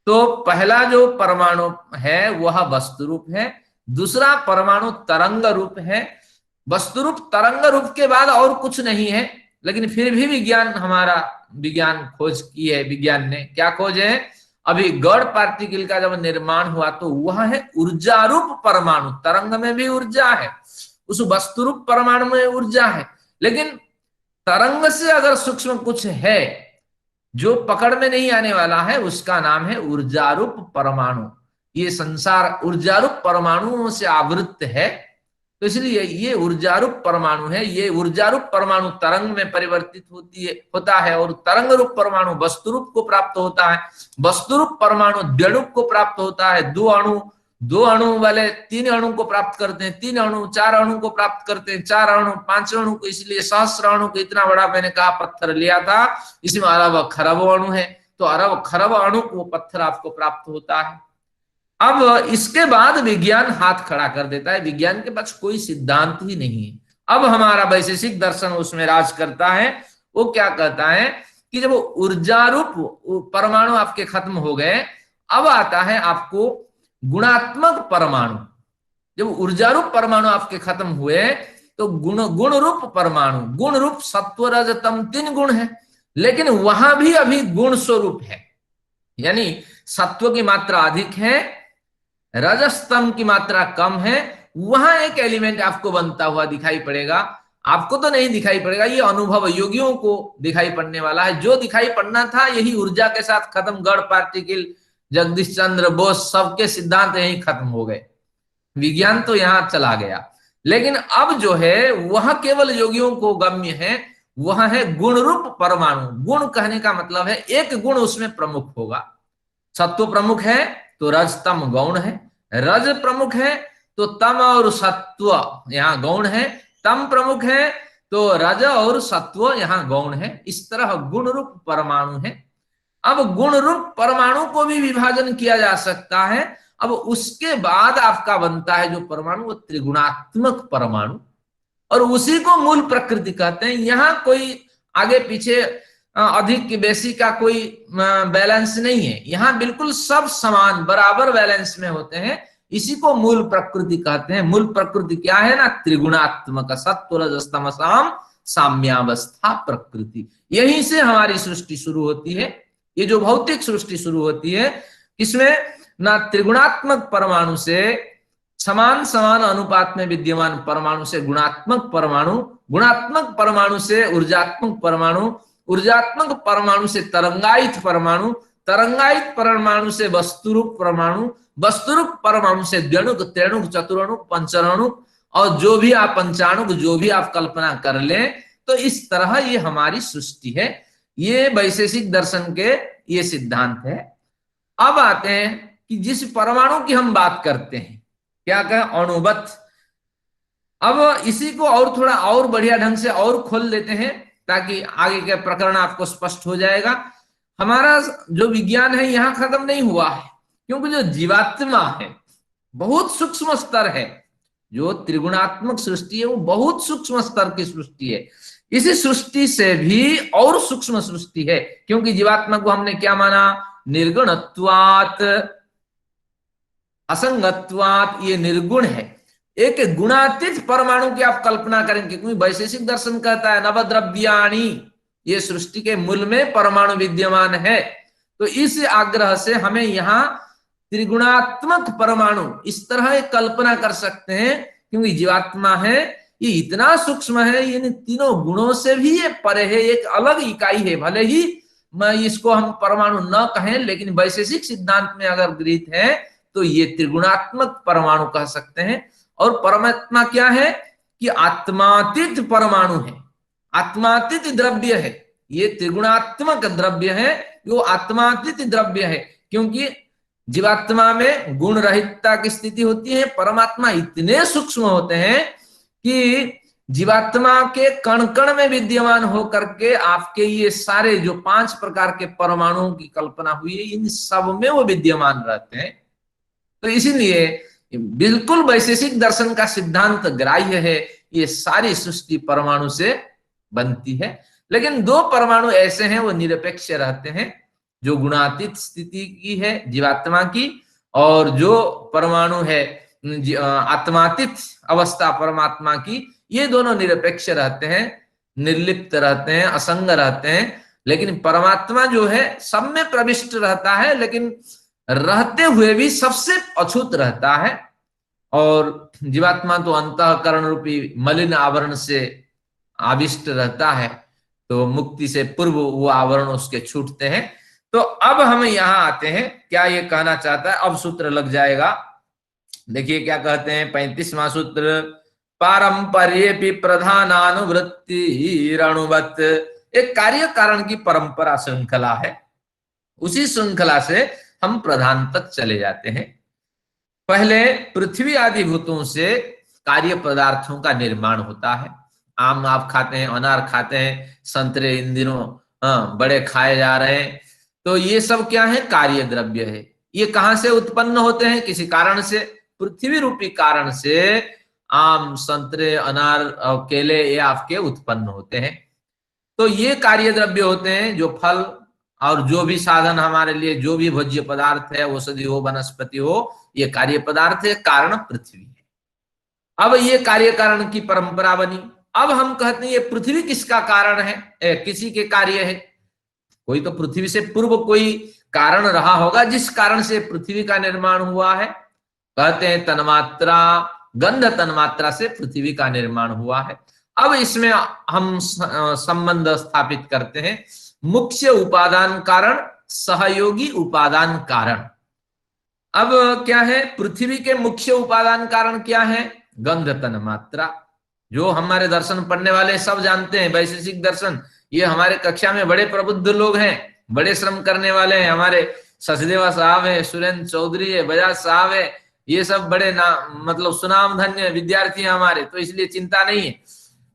तो पहला जो परमाणु है वह वस्तु रूप है, दूसरा परमाणु तरंग रूप है। वस्तु रूप तरंग रूप के बाद और कुछ नहीं है। लेकिन फिर भी विज्ञान खोज की है। विज्ञान ने क्या खोज है? अभी गॉड पार्टिकल का जब निर्माण हुआ तो वह है ऊर्जा रूप परमाणु। तरंग में भी ऊर्जा है, उस वस्तु रूप परमाणु में ऊर्जा है, लेकिन तरंग से अगर सूक्ष्म कुछ है जो पकड़ में नहीं आने वाला है, उसका नाम है ऊर्जा रूप परमाणु। ये संसार ऊर्जा रूप परमाणुओं से आवृत है, तो इसलिए ये ऊर्जा रूप परमाणु है। ये ऊर्जा रूप परमाणु तरंग में परिवर्तित होता है, और तरंग रूप परमाणु वस्तु रूप को प्राप्त होता है। वस्तु रूप परमाणु द्विणुक को प्राप्त होता है। दो अणु वाले तीन अणु को प्राप्त करते हैं, तीन अणु चार अणु को प्राप्त करते हैं, चार अणु पांच अणु को। इसलिए सहस्र अणु को, इतना बड़ा मैंने कहा पत्थर लिया था, इसमें अरब खरब अणु है, तो अरब खरब अणु को पत्थर आपको प्राप्त होता है। अब इसके बाद विज्ञान हाथ खड़ा कर देता है। विज्ञान के पास कोई सिद्धांत ही नहीं है। अब हमारा वैशेषिक दर्शन उसमें राज करता है। वो क्या कहता है कि जब ऊर्जा रूप परमाणु आपके खत्म हो गए, अब आता है आपको गुणात्मक परमाणु। जब ऊर्जा रूप परमाणु आपके खत्म हुए तो गुण रूप परमाणु, गुण रूप सत्व रज तम तीन गुण है, लेकिन वहां भी अभी गुण स्वरूप है। यानी सत्व की मात्रा अधिक है, रजस्तम की मात्रा कम है। वहां एक एलिमेंट आपको बनता हुआ दिखाई पड़ेगा। आपको तो नहीं दिखाई पड़ेगा, ये अनुभव योगियों को दिखाई पड़ने वाला है। जो दिखाई पड़ना था यही ऊर्जा के साथ खत्म। गॉड पार्टिकल, जगदीश चंद्र बोस, सबके सिद्धांत यही खत्म हो गए। विज्ञान तो यहां चला गया। लेकिन अब जो है वह केवल योगियों को गम्य है, वह है गुण रूप परमाणु। गुण कहने का मतलब है एक गुण उसमें प्रमुख होगा। सत्व प्रमुख है तो रज तम गौण है, रज प्रमुख है तो तम और सत्व यहाँ गौण है, तम प्रमुख है तो रज और सत्व यहाँ गौण है। इस तरह गुण रूप परमाणु है। अब गुण रूप परमाणु को भी विभाजन किया जा सकता है। अब उसके बाद आपका बनता है जो परमाणु, वो त्रिगुणात्मक परमाणु, और उसी को मूल प्रकृति कहते हैं। यहाँ कोई आगे पीछे अधिक बेसी का कोई बैलेंस नहीं है। यहाँ बिल्कुल सब समान बराबर बैलेंस में होते हैं। इसी को मूल प्रकृति कहते हैं। मूल प्रकृति क्या है ना? त्रिगुणात्मक सत्व रजस तम साम्यावस्था प्रकृति। यहीं से हमारी सृष्टि शुरू होती है। ये जो भौतिक सृष्टि शुरू होती है, इसमें ना त्रिगुणात्मक परमाणु से समान समान अनुपात में विद्यमान परमाणु से गुणात्मक परमाणु, गुणात्मक परमाणु से ऊर्जात्मक परमाणु, ऊर्जात्मक परमाणु से तरंगायित परमाणु, तरंगायित परमाणु से वस्तुरूप परमाणु, वस्तुरूप परमाणु से द्विणुक, त्रिणुक, चतुरणुक, पंचरणुक, और जो भी आप पंचाणुक, जो भी आप कल्पना कर लें। तो इस तरह ये हमारी सृष्टि है। ये वैशेषिक दर्शन के ये सिद्धांत है। अब आते हैं कि जिस परमाणु की हम बात करते हैं, क्या कहें? अणुवत। अब इसी को और थोड़ा और बढ़िया ढंग से और खोल लेते हैं ताकि आगे के प्रकरण आपको स्पष्ट हो जाएगा। हमारा जो विज्ञान है यहाँ खत्म नहीं हुआ है, क्योंकि जो जीवात्मा है बहुत सूक्ष्म स्तर है। जो त्रिगुणात्मक सृष्टि है वो बहुत सूक्ष्म स्तर की सृष्टि है। इसी सृष्टि से भी और सूक्ष्म सृष्टि है, क्योंकि जीवात्मा को हमने क्या माना? निर्गुणत्वात्, असंगत्वात्, ये निर्गुण है। एक गुणातीत परमाणु की आप कल्पना करेंगे, क्योंकि वैशेषिक दर्शन कहता है नवद्रव्याणि, ये सृष्टि के मूल में परमाणु विद्यमान है। तो इस आग्रह से हमें यहाँ त्रिगुणात्मक परमाणु इस तरह एक कल्पना कर सकते हैं, क्योंकि जीवात्मा है ये इतना सूक्ष्म है, इन तीनों गुणों से भी ये परे है, एक अलग इकाई है। भले ही मैं इसको हम परमाणु न कहें, लेकिन वैशेषिक सिद्धांत में अगर गृहीत है तो ये त्रिगुणात्मक परमाणु कह सकते हैं। और परमात्मा क्या है कि आत्मातीत परमाणु है, आत्मातीत द्रव्य है। ये त्रिगुणात्मक द्रव्य है, वो आत्मातीत द्रव्य है, क्योंकि जीवात्मा में गुण रहितता की स्थिति होती है। परमात्मा इतने सूक्ष्म होते हैं कि जीवात्मा के कण कण में विद्यमान होकर के आपके ये सारे जो 5 प्रकार के परमाणुओं की कल्पना हुई है, इन सब में वो विद्यमान रहते हैं। तो इसीलिए बिल्कुल वैशेषिक दर्शन का सिद्धांत ग्राह्य है, ये सारी सृष्टि परमाणु से बनती है। लेकिन 2 परमाणु ऐसे हैं वो निरपेक्ष रहते हैं, जो गुणातीत स्थिति की है जीवात्मा की, और जो परमाणु है आत्मातीत अवस्था परमात्मा की, ये दोनों निरपेक्ष रहते हैं, निर्लिप्त रहते हैं, असंग रहते हैं। लेकिन परमात्मा जो है सब में प्रविष्ट रहता है, लेकिन रहते हुए भी सबसे अछूत रहता है। और जीवात्मा तो अंतःकरण रूपी मलिन आवरण से आविष्ट रहता है, तो मुक्ति से पूर्व वो आवरण उसके छूटते हैं। तो अब हम यहां आते हैं, क्या ये कहना चाहता है, अब सूत्र लग जाएगा। देखिए क्या कहते हैं 35वां सूत्र, पारंपर्येपि प्रधानानुवृत्ति रणुवत। एक कार्य कारण की परंपरा श्रृंखला है, उसी श्रृंखला से हम प्रधान तक चले जाते हैं। पहले पृथ्वी आदि भूतों से कार्य पदार्थों का निर्माण होता है। आम आप खाते हैं, अनार खाते हैं, संतरे इन दिनों बड़े खाए जा रहे हैं, तो ये सब क्या है, कार्य द्रव्य है। ये कहां से उत्पन्न होते हैं, किसी कारण से, पृथ्वी रूपी कारण से आम, संतरे, अनार और केले ये आपके उत्पन्न होते हैं। तो ये कार्य द्रव्य होते हैं, जो फल और जो भी साधन हमारे लिए, जो भी भोज्य पदार्थ है, औषधि हो, वनस्पति हो, ये कार्य पदार्थ है, कारण पृथ्वी है। अब ये कार्य कारण की परंपरा बनी। अब हम कहते हैं ये पृथ्वी किसका कारण है, किसी के कार्य है। कोई तो पृथ्वी से पूर्व कोई कारण रहा होगा जिस कारण से पृथ्वी का निर्माण हुआ है। कहते हैं तन्मात्रा, गंध तन्मात्रा से पृथ्वी का निर्माण हुआ है। अब इसमें हम संबंध स्थापित करते हैं, मुख्य उपादान कारण, सहयोगी उपादान कारण। अब क्या है, पृथ्वी के मुख्य उपादान कारण क्या है, गंध तन्मात्रा, जो हमारे दर्शन पढ़ने वाले सब जानते हैं, वैशेषिक दर्शन। ये हमारे कक्षा में बड़े प्रबुद्ध लोग हैं, बड़े श्रम करने वाले हैं, हमारे सचदेवा साहब है, सुरेंद्र चौधरी है, बजाज साहब है, ये सब बड़े मतलब सुनाम धन्य विद्यार्थी हैं हमारे, तो इसलिए चिंता नहीं है।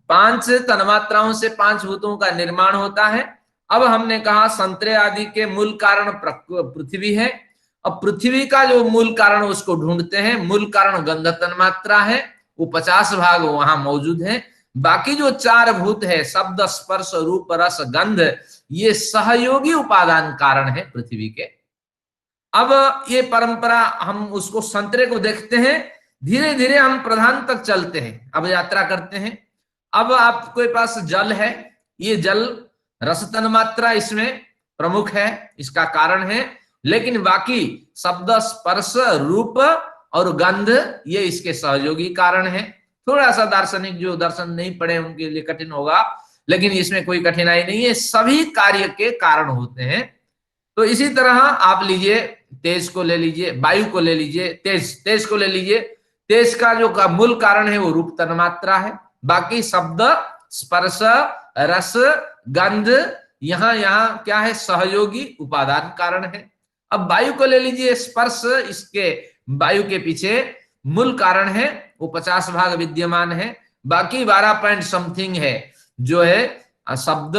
5 तन्मात्राओं से 5 भूतों का निर्माण होता है। अब हमने कहा संतरे आदि के मूल कारण पृथ्वी है। अब पृथ्वी का जो मूल कारण उसको ढूंढते हैं, मूल कारण गंध तन्मात्रा है, वो 50 भाग वहां मौजूद है। बाकी जो 4 भूत है, शब्द, स्पर्श, रूप, रस, गंध, ये सहयोगी उपादान कारण है पृथ्वी के। अब ये परंपरा, हम उसको संतरे को देखते हैं, धीरे धीरे हम प्रधान तक चलते हैं, अब यात्रा करते हैं। अब आपके पास जल है, ये जल रस तन्मात्रा इसमें प्रमुख है, इसका कारण है। लेकिन बाकी शब्द, स्पर्श, रूप और गंध, ये इसके सहयोगी कारण है। थोड़ा सा दार्शनिक जो दर्शन नहीं पढ़े उनके लिए कठिन होगा, लेकिन इसमें कोई कठिनाई नहीं है, सभी कार्य के कारण होते हैं। तो इसी तरह आप लीजिए, तेज को ले लीजिए, वायु को ले लीजिए, तेज को ले लीजिए। तेज का जो मूल कारण है वो रूप तन्मात्रा है। बाकी शब्द, स्पर्श, रस, गंध, यहाँ क्या है, सहयोगी उपादान कारण है। अब वायु को ले लीजिए, स्पर्श इसके वायु के पीछे मूल कारण है, वो 50 भाग विद्यमान है। बाकी 12 पॉइंट समथिंग है जो है शब्द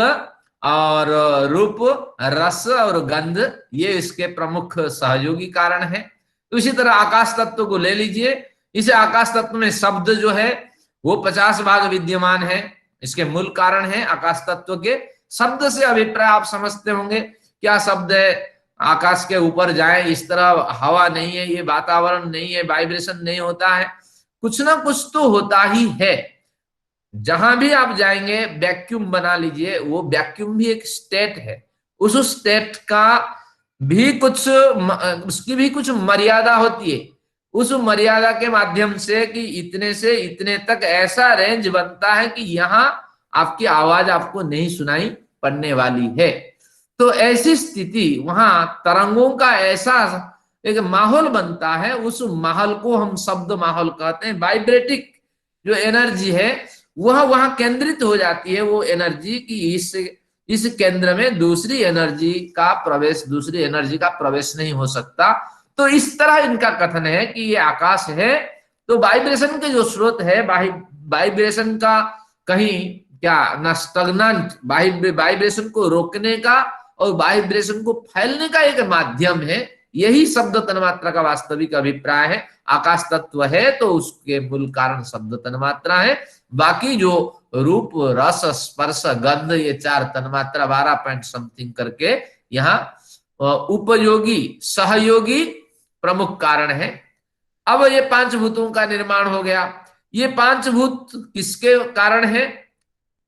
और रूप, रस और गंध, ये इसके प्रमुख सहयोगी कारण है। तो इसी तरह आकाश तत्व को ले लीजिए, इस आकाश तत्व में शब्द जो है वो 50 भाग विद्यमान है, इसके मूल कारण है आकाश तत्व के। शब्द से अभिप्राय आप समझते होंगे, क्या शब्द है, आकाश के ऊपर जाए, इस तरह हवा नहीं है, ये वातावरण नहीं है, वाइब्रेशन नहीं होता है, कुछ ना कुछ तो होता ही है। जहां भी आप जाएंगे वैक्यूम बना लीजिए, वो वैक्यूम भी एक स्टेट है, उस स्टेट का भी कुछ, उसकी भी कुछ मर्यादा होती है। उस मर्यादा के माध्यम से कि इतने से इतने तक ऐसा रेंज बनता है कि यहाँ आपकी आवाज आपको नहीं सुनाई पड़ने वाली है। तो ऐसी स्थिति, वहां तरंगों का ऐसा एक माहौल बनता है, उस माहौल को हम शब्द माहौल कहते हैं। वाइब्रेटिक जो एनर्जी है वह वहां केंद्रित हो जाती है, वो एनर्जी की इस इस केंद्र में दूसरी एनर्जी का प्रवेश नहीं हो सकता। तो इस तरह इनका कथन है कि ये आकाश है। तो वाइब्रेशन के जो स्रोत है, वाइब्रेशन का कहीं क्या ना स्टगनेंट, वाइब्रेशन को रोकने का और वाइब्रेशन को फैलने का एक माध्यम है। यही शब्द तन्मात्रा का वास्तविक अभिप्राय है। आकाश तत्व है तो उसके मूल कारण शब्द तन्मात्रा है। बाकी जो रूप, रस, स्पर्श, गंध, ये 4 तन्मात्रा 12 पॉइंट समथिंग करके यहाँ उपयोगी सहयोगी प्रमुख कारण है। अब ये 5 भूतों का निर्माण हो गया। ये 5 भूत किसके कारण है?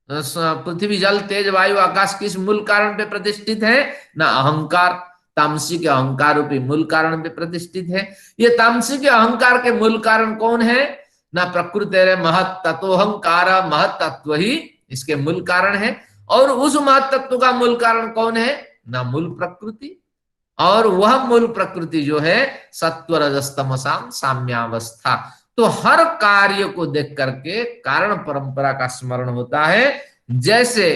पृथ्वी, जल, तेज, वायु, आकाश किस मूल कारण पे प्रतिष्ठित है? ना अहंकार, तामसिक अहंकार रूपी मूल कारण पे प्रतिष्ठित है। ये तामसिक अहंकार के मूल कारण कौन है? ना प्रकृति महत तत्वहंकार, महत तत्व ही इसके मूल कारण है। और उस महत तत्व का मूल कारण कौन है? ना मूल प्रकृति। और वह मूल प्रकृति जो है सत्व रजस तमसाम साम्यावस्था। तो हर कार्य को देख करके कारण परंपरा का स्मरण होता है। जैसे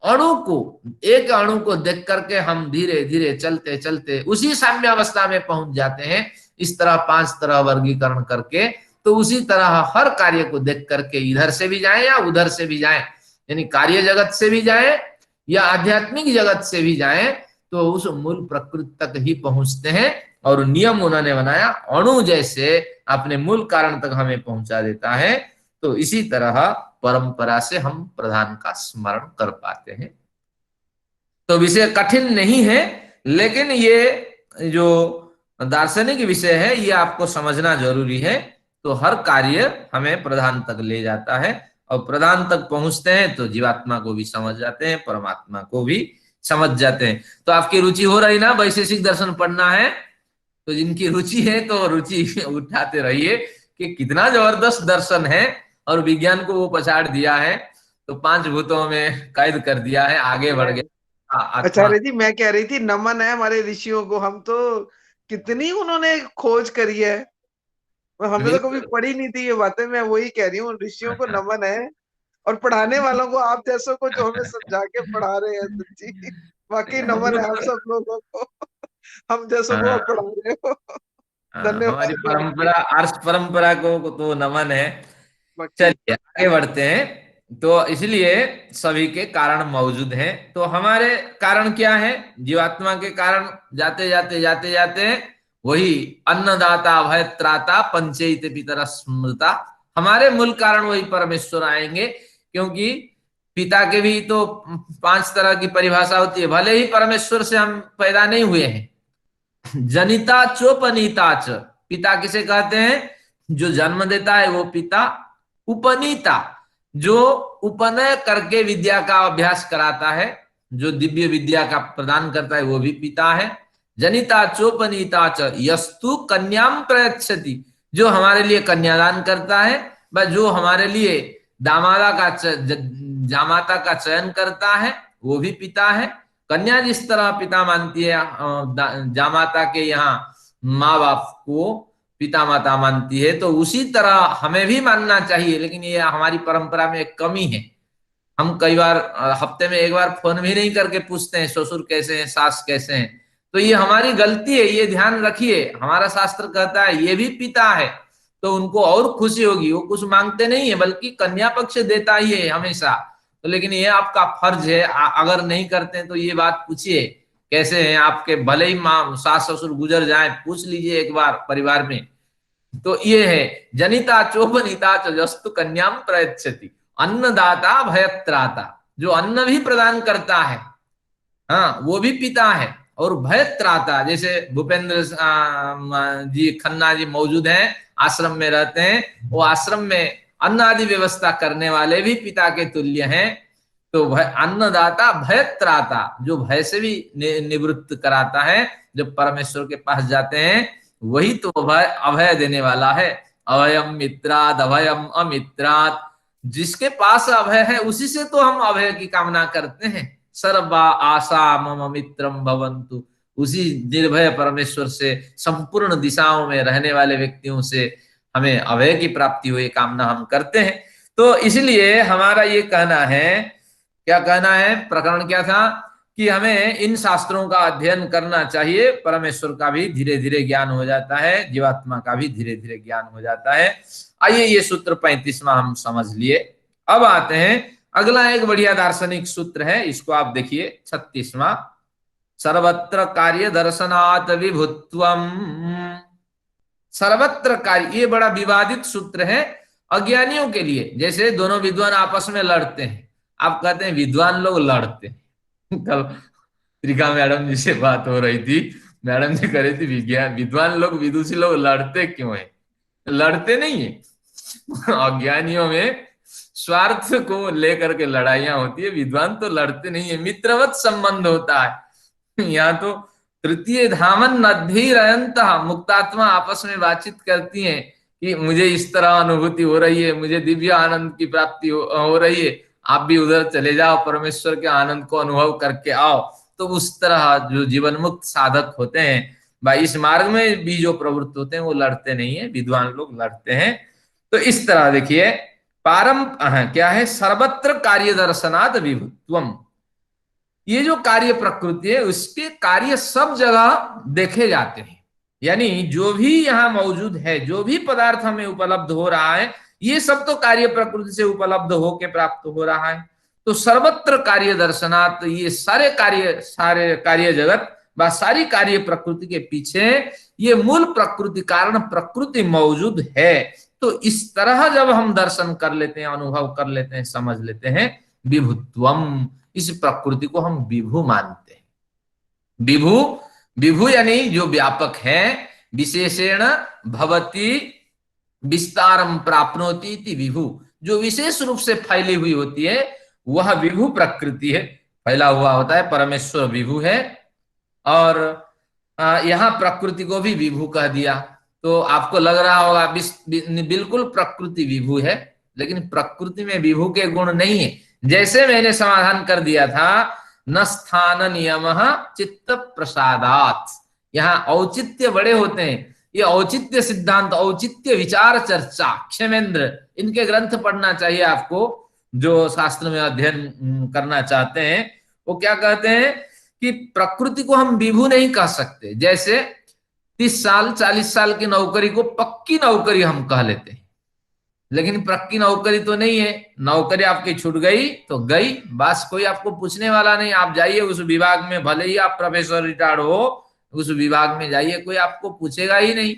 अणु को, एक अणु को देख करके हम धीरे धीरे चलते चलते उसी साम्यावस्था में पहुंच जाते हैं, इस तरह 5 तरह वर्गीकरण करके। तो उसी तरह हर कार्य को देख करके इधर से भी जाएं या उधर से भी जाएं, यानी कार्य जगत से भी जाएं या आध्यात्मिक जगत से भी जाएं, तो उस मूल प्रकृति तक ही पहुंचते हैं। और नियम उन्होंने बनाया, अणु जैसे अपने मूल कारण तक हमें पहुंचा देता है। तो इसी तरह परंपरा से हम प्रधान का स्मरण कर पाते हैं। तो विषय कठिन नहीं है, लेकिन ये जो दार्शनिक विषय है ये आपको समझना जरूरी है। तो हर कार्य हमें प्रधान तक ले जाता है, और प्रधान तक पहुंचते हैं तो जीवात्मा को भी समझ जाते हैं, परमात्मा को भी समझ जाते हैं। तो आपकी रुचि हो रही ना वैशेषिक दर्शन पढ़ना है? तो जिनकी रुचि है तो रुचि उठाते रहिए कि कितना जबरदस्त दर्शन है, और विज्ञान को वो पछाड़ दिया है, तो 5 भूतों में कैद कर दिया है, आगे बढ़ मैं गया आत्मा। आचार्य जी, मैं कह रही थी नमन है हमारे ऋषियों को। हम तो कितनी उन्होंने खोज करी है, और हमने तो कभी बिल्कुल। पढ़ी नहीं थी ये बातें। मैं वही कह रही हूँ, ऋषियों को नमन है। और पढ़ाने वालों को, आप जैसों को जो हमें समझा के पढ़ा रहे हैं, सच्ची वाकई नमन है आप सब लोगों को। हम जैसों को आप पढ़ा रहे हो। हमारी धन्यवाद वाकई। परंपरा, आर्ष परंपरा को तो नमन है। वाकई चलिए आगे बढ़ते हैं। तो इसलिए सभी के कारण मौजूद हैं। तो हमारे कारण क्या है? जीवात्मा के कारण जाते जाते जाते जाते वही अन्नदाता भय त्राता पंचैत पितर स्मृता। हमारे मूल कारण वही परमेश्वर आएंगे, क्योंकि पिता के भी तो 5 तरह की परिभाषा होती है। भले ही परमेश्वर से हम पैदा नहीं हुए हैं, जनिता चोपनीता च, पिता किसे कहते हैं? जो जन्म देता है वो पिता। उपनीता, जो उपनय करके विद्या का अभ्यास कराता है, जो दिव्य विद्या का प्रदान करता है, वो भी पिता है। जनिता चोपनीता च यस्तु कन्याम प्रयच्छति, जो हमारे लिए कन्यादान करता है, व जो हमारे लिए दामादा का जामाता का चयन करता है, वो भी पिता है। कन्या जिस तरह पिता मानती है जामाता के यहाँ माँ बाप को पिता माता मानती है, तो उसी तरह हमें भी मानना चाहिए। लेकिन ये हमारी परंपरा में एक कमी है। हम कई बार हफ्ते में एक बार फोन भी नहीं करके पूछते हैं ससुर कैसे हैं, सास कैसे हैं। तो ये हमारी गलती है, ये ध्यान रखिए। हमारा शास्त्र कहता है ये भी पिता है, तो उनको और खुशी होगी। वो कुछ मांगते नहीं है, बल्कि कन्या पक्ष देता ही है हमेशा। तो लेकिन ये आपका फर्ज है, अगर नहीं करते हैं तो ये बात पूछिए कैसे हैं आपके। भले ही माँ सास ससुर गुजर जाए, पूछ लीजिए एक बार परिवार में। तो ये है जनिता चोपनीता चस्तु कन्याम प्रयच्छति, अन्नदाता भयत्राता, जो अन्न भी प्रदान करता है, हाँ वो भी पिता है। और भयत्राता, जैसे भूपेंद्र जी खन्ना जी मौजूद हैं, आश्रम में रहते हैं, वो आश्रम में अन्न आदि व्यवस्था करने वाले भी पिता के तुल्य हैं। तो भय अन्नदाता भयत्राता, जो भय से भी निवृत्त कराता है। जब परमेश्वर के पास जाते हैं, वही तो अभय अभय देने वाला है। अभयम मित्राद अभयम अमित्राद, जिसके पास अभय है उसी से तो हम अभय की कामना करते हैं। सर्वा आशा मम मित्रम भवन्तु, उसी निर्भय परमेश्वर से, संपूर्ण दिशाओं में रहने वाले व्यक्तियों से हमें अभय की प्राप्ति हो, ये कामना हम करते हैं। तो इसलिए हमारा ये कहना है क्या कहना है, प्रकरण क्या था कि हमें इन शास्त्रों का अध्ययन करना चाहिए, परमेश्वर का भी धीरे धीरे ज्ञान हो जाता है, जीवात्मा का भी धीरे धीरे ज्ञान हो जाता है। आइए ये सूत्र 35वां हम समझ लिए। अब आते हैं अगला एक बढ़िया दार्शनिक सूत्र है, इसको आप देखिए 36वां। सर्वत्र कार्य दर्शनात् विभुत्वम। सर्वत्र कार्य, ये बड़ा विवादित सूत्र है अज्ञानियों के लिए। जैसे दोनों विद्वान आपस में लड़ते हैं, आप कहते हैं विद्वान लोग लड़ते हैं। कल त्रिका मैडम जी से बात हो रही थी, मैडम जी कह रही थी विज्ञान विद्वान लोग विदुषी लोग लड़ते क्यों है? लड़ते नहीं है। अज्ञानियों में स्वार्थ को लेकर के लड़ाइयां होती है, विद्वान तो लड़ते नहीं है, मित्रवत संबंध होता है। यहाँ तो तृतीय धामन नद्धीरयंत, मुक्तात्मा आपस में बातचीत करती हैं कि मुझे इस तरह अनुभूति हो रही है, मुझे दिव्य आनंद की प्राप्ति हो रही है, आप भी उधर चले जाओ, परमेश्वर के आनंद को अनुभव करके आओ। तो उस तरह जो जीवन मुक्त साधक होते हैं भाई, इस मार्ग में भी जो प्रवृत्त होते हैं वो लड़ते नहीं है, विद्वान लोग लड़ते हैं। तो इस तरह देखिए क्या है, सर्वत्र कार्य दर्शनात् विभुत्वम। ये जो कार्य प्रकृति है उसके कार्य सब जगह देखे जाते हैं, यानी जो भी यहाँ मौजूद है, जो भी पदार्थ हमें उपलब्ध हो रहा है, ये सब तो कार्य प्रकृति से उपलब्ध होके प्राप्त हो रहा है। तो सर्वत्र कार्य दर्शनात्, ये सारे कार्य जगत व सारी कार्य प्रकृति के पीछे ये मूल प्रकृति कारण प्रकृति मौजूद है। तो इस तरह जब हम दर्शन कर लेते हैं, अनुभव कर लेते हैं, समझ लेते हैं, विभुत्वम, इस प्रकृति को हम विभु मानते हैं। विभु, विभु यानी जो व्यापक है, विशेषेण भवति विस्तारम प्राप्नोति इति विभु, जो विशेष रूप से फैली हुई होती है वह विभु प्रकृति है, फैला हुआ होता है, परमेश्वर विभु है। और यहाँ प्रकृति को भी विभु कह दिया, तो आपको लग रहा होगा बिल्कुल प्रकृति विभु है, लेकिन प्रकृति में विभु के गुण नहीं है। जैसे मैंने समाधान कर दिया था, न स्थान नियम चित्त प्रसादात, यहाँ औचित्य बड़े होते हैं। ये औचित्य सिद्धांत, औचित्य विचार चर्चा, क्षेमेंद्र, इनके ग्रंथ पढ़ना चाहिए आपको जो शास्त्र में अध्ययन करना चाहते हैं। वो क्या कहते हैं कि प्रकृति को हम विभु नहीं कह सकते। जैसे 30 साल 40 साल की नौकरी को पक्की नौकरी हम कह लेते हैं, लेकिन पक्की नौकरी तो नहीं है। नौकरी आपकी छूट गई तो गई, बस कोई आपको पूछने वाला नहीं। आप जाइए उस विभाग में, भले ही आप प्रोफेसर रिटायर्ड हो, उस विभाग में जाइए, कोई आपको पूछेगा ही नहीं।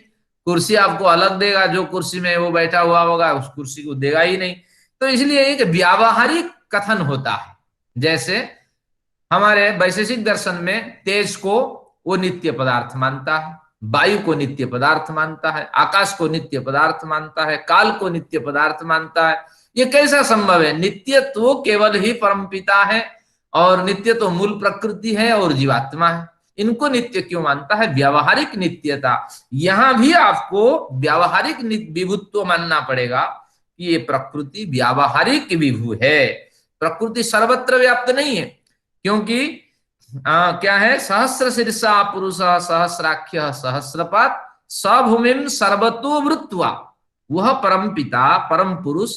कुर्सी आपको अलग देगा, जो कुर्सी में वो बैठा हुआ होगा उस कुर्सी को देगा ही नहीं। तो इसलिए एक व्यावहारिक कथन होता है। जैसे हमारे वैशेषिक दर्शन में तेज को वो नित्य पदार्थ मानता है, वायु को नित्य पदार्थ मानता है, आकाश को नित्य पदार्थ मानता है, काल को नित्य पदार्थ मानता है। ये कैसा संभव है? नित्य तो केवल ही परमपिता है, और नित्य तो मूल प्रकृति है और जीवात्मा है। इनको नित्य क्यों मानता है? व्यावहारिक नित्यता। यहां भी आपको व्यावहारिक विभुत्व मानना पड़ेगा कि ये प्रकृति व्यावहारिक विभु है। प्रकृति सर्वत्र व्याप्त नहीं है, क्योंकि क्या है, सहस्र शीर्षा पुरुष सहस्राख्य सहस्रपात सभूमिम सर्वतो वृत्वा, वह परम पिता परम पुरुष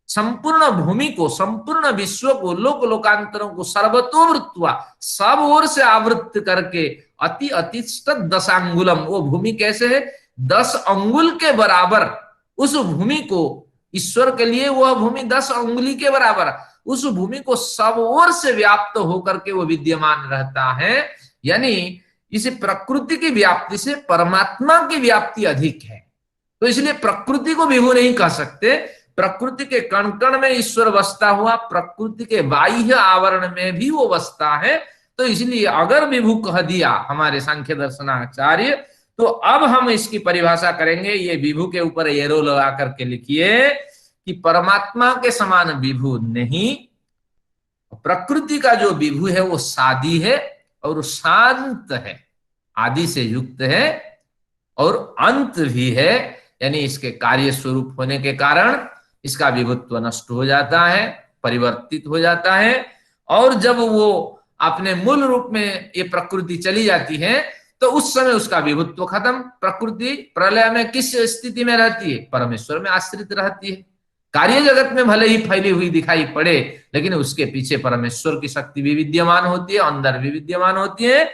संपूर्ण भूमि को, संपूर्ण विश्व को, लोक लोकांतरों को सर्वतो वृत्वा, सब ओर से आवृत्त करके, अति अतिष्ठ दशांगुलम, वो भूमि कैसे है? 10 अंगुल के बराबर उस भूमि को, ईश्वर के लिए वह भूमि 10 अंगुली के बराबर, उस भूमि को सब ओर से व्याप्त होकर के वो विद्यमान रहता है। यानी इस प्रकृति की व्याप्ति से परमात्मा की व्याप्ति अधिक है। तो इसलिए प्रकृति को विभु नहीं कह सकते। प्रकृति के कण कण में ईश्वर बसता हुआ, प्रकृति के बाह्य आवरण में भी वो बसता है। तो इसलिए अगर विभु कह दिया हमारे सांख्य दर्शनाचार्य, तो अब हम इसकी परिभाषा करेंगे। ये विभु के ऊपर एरो लगा करके लिखिए कि परमात्मा के समान विभु नहीं, प्रकृति का जो विभु है वो सादी है और शांत है, आदि से युक्त है और अंत भी है। यानी इसके कार्य स्वरूप होने के कारण इसका विभुत्व नष्ट हो जाता है, परिवर्तित हो जाता है, और जब वो अपने मूल रूप में ये प्रकृति चली जाती है तो उस समय उसका विभुत्व खत्म। प्रकृति प्रलय में किस स्थिति में रहती है? परमेश्वर में आश्रित रहती है। कार्य जगत में भले ही फैली हुई दिखाई पड़े, लेकिन उसके पीछे परमेश्वर की शक्ति भी विद्यमान होती है, अंदर भी विद्यमान होती है,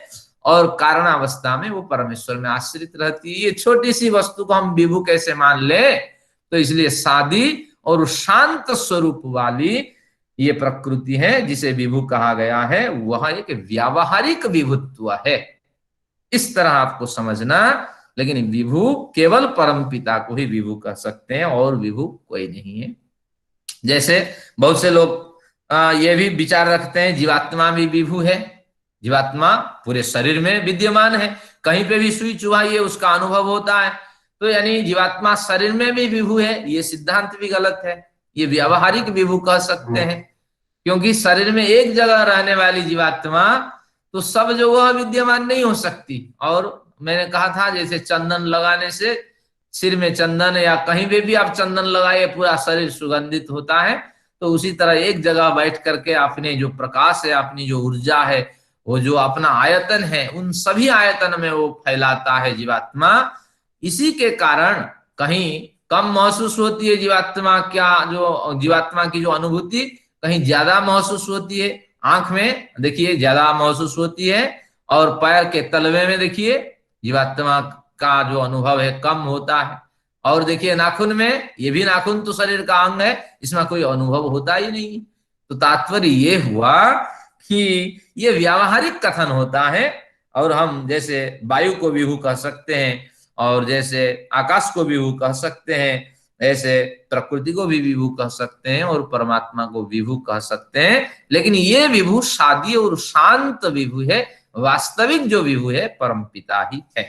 और कारणावस्था में वो परमेश्वर में आश्रित रहती है। ये छोटी सी वस्तु को हम विभु कैसे मान ले? तो इसलिए सादी और शांत स्वरूप वाली ये प्रकृति है जिसे विभु कहा गया है, वह एक व्यावहारिक विभुत्व है। इस तरह आपको समझना। लेकिन विभु केवल परम पिता को ही विभु कह सकते हैं, और विभु कोई नहीं है। जैसे बहुत से लोग ये भी विचार रखते हैं जीवात्मा भी विभु है, जीवात्मा पूरे शरीर में विद्यमान है, कहीं पे भी सुई चुभाइए उसका अनुभव होता है, तो यानी जीवात्मा शरीर में भी विभु है। ये सिद्धांत भी गलत है, ये व्यावहारिक विभु कह सकते हैं, क्योंकि शरीर में एक जगह रहने वाली जीवात्मा तो सब जगह विद्यमान नहीं हो सकती। और मैंने कहा था जैसे चंदन लगाने से, सिर में चंदन या कहीं पे भी आप चंदन लगाए पूरा शरीर सुगंधित होता है, तो उसी तरह एक जगह बैठ करके अपने जो प्रकाश है, अपनी जो ऊर्जा है, वो जो अपना आयतन है, उन सभी आयतन में वो फैलाता है जीवात्मा। इसी के कारण कहीं कम महसूस होती है जीवात्मा, क्या जो जीवात्मा की जो अनुभूति कहीं ज्यादा महसूस होती है। आंख में देखिए ज्यादा महसूस होती है, और पैर के तलवे में देखिए जीवात्मा का जो अनुभव है कम होता है। और देखिए नाखून में, ये भी नाखून तो शरीर का अंग है, इसमें कोई अनुभव होता ही नहीं। तो तात्पर्य ये हुआ कि ये व्यावहारिक कथन होता है, और हम जैसे वायु को विभु कह सकते हैं, और जैसे आकाश को विभु कह सकते हैं, ऐसे प्रकृति को भी विभु कह सकते हैं, और परमात्मा को विभु कह सकते हैं। लेकिन ये विभु शादी और शांत विभु है, वास्तविक जो विभु है परम पिता ही है।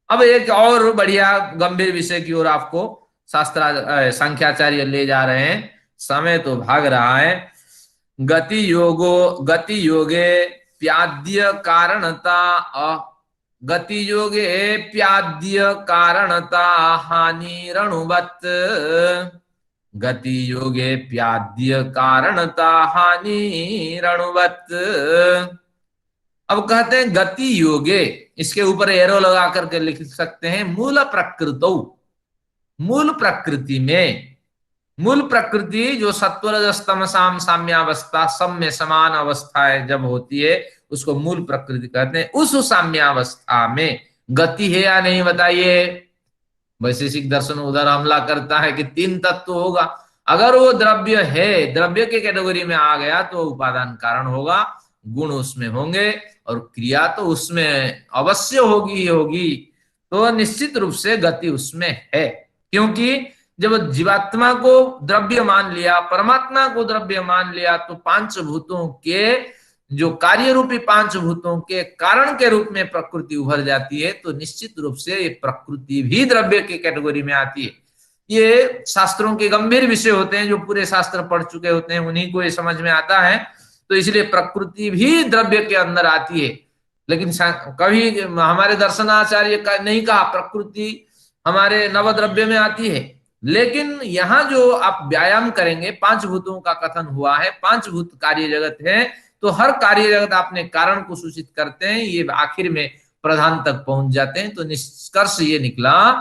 अब एक और बढ़िया गंभीर विषय की ओर आपको शास्त्र संख्याचार्य ले जा रहे हैं, समय तो भाग रहा है। गति योगे प्याद्य कारणता, गति योगे प्याद्य कारणता हानि रणुवत, गति योगे प्याद्य कारणता हानि रणुवत। अब कहते हैं गति योगे, इसके ऊपर एरो लगा करके लिख सकते हैं मूल प्रकृतो, मूल प्रकृति में, मूल प्रकृति जो सत्वरजस्तम साम साम्यावस्था, सब में समान अवस्थाएं जब होती है उसको मूल प्रकृति कहते हैं। उस साम्यावस्था में गति है या नहीं बताइए? वैशेषिक दर्शन उधर हमला करता है कि तीन तत्व होगा। अगर वो द्रव्य है, द्रव्य के कैटेगरी में आ गया तो उपादान कारण होगा, गुण उसमें होंगे, और क्रिया तो उसमें अवश्य होगी ही होगी। तो निश्चित रूप से गति उसमें है, क्योंकि जब जीवात्मा को द्रव्य मान लिया, परमात्मा को द्रव्य मान लिया, तो पांच भूतों के जो कार्य रूपी पांच भूतों के कारण के रूप में प्रकृति उभर जाती है, तो निश्चित रूप से ये प्रकृति भी द्रव्य की कैटेगरी में आती है। ये शास्त्रों के गंभीर विषय होते हैं, जो पूरे शास्त्र पढ़ चुके होते हैं उन्हीं को ये समझ में आता है। तो इसलिए प्रकृति भी द्रव्य के अंदर आती है। लेकिन कभी हमारे दर्शनाचार्य का नहीं कहा प्रकृति हमारे नवद्रव्य में आती है। लेकिन यहाँ जो आप व्यायाम करेंगे, पांच भूतों का कथन हुआ है, पांच भूत कार्य जगत है, तो हर कार्य जगत आपने कारण को सूचित करते हैं, ये आखिर में प्रधान तक पहुंच जाते हैं। तो निष्कर्ष ये निकला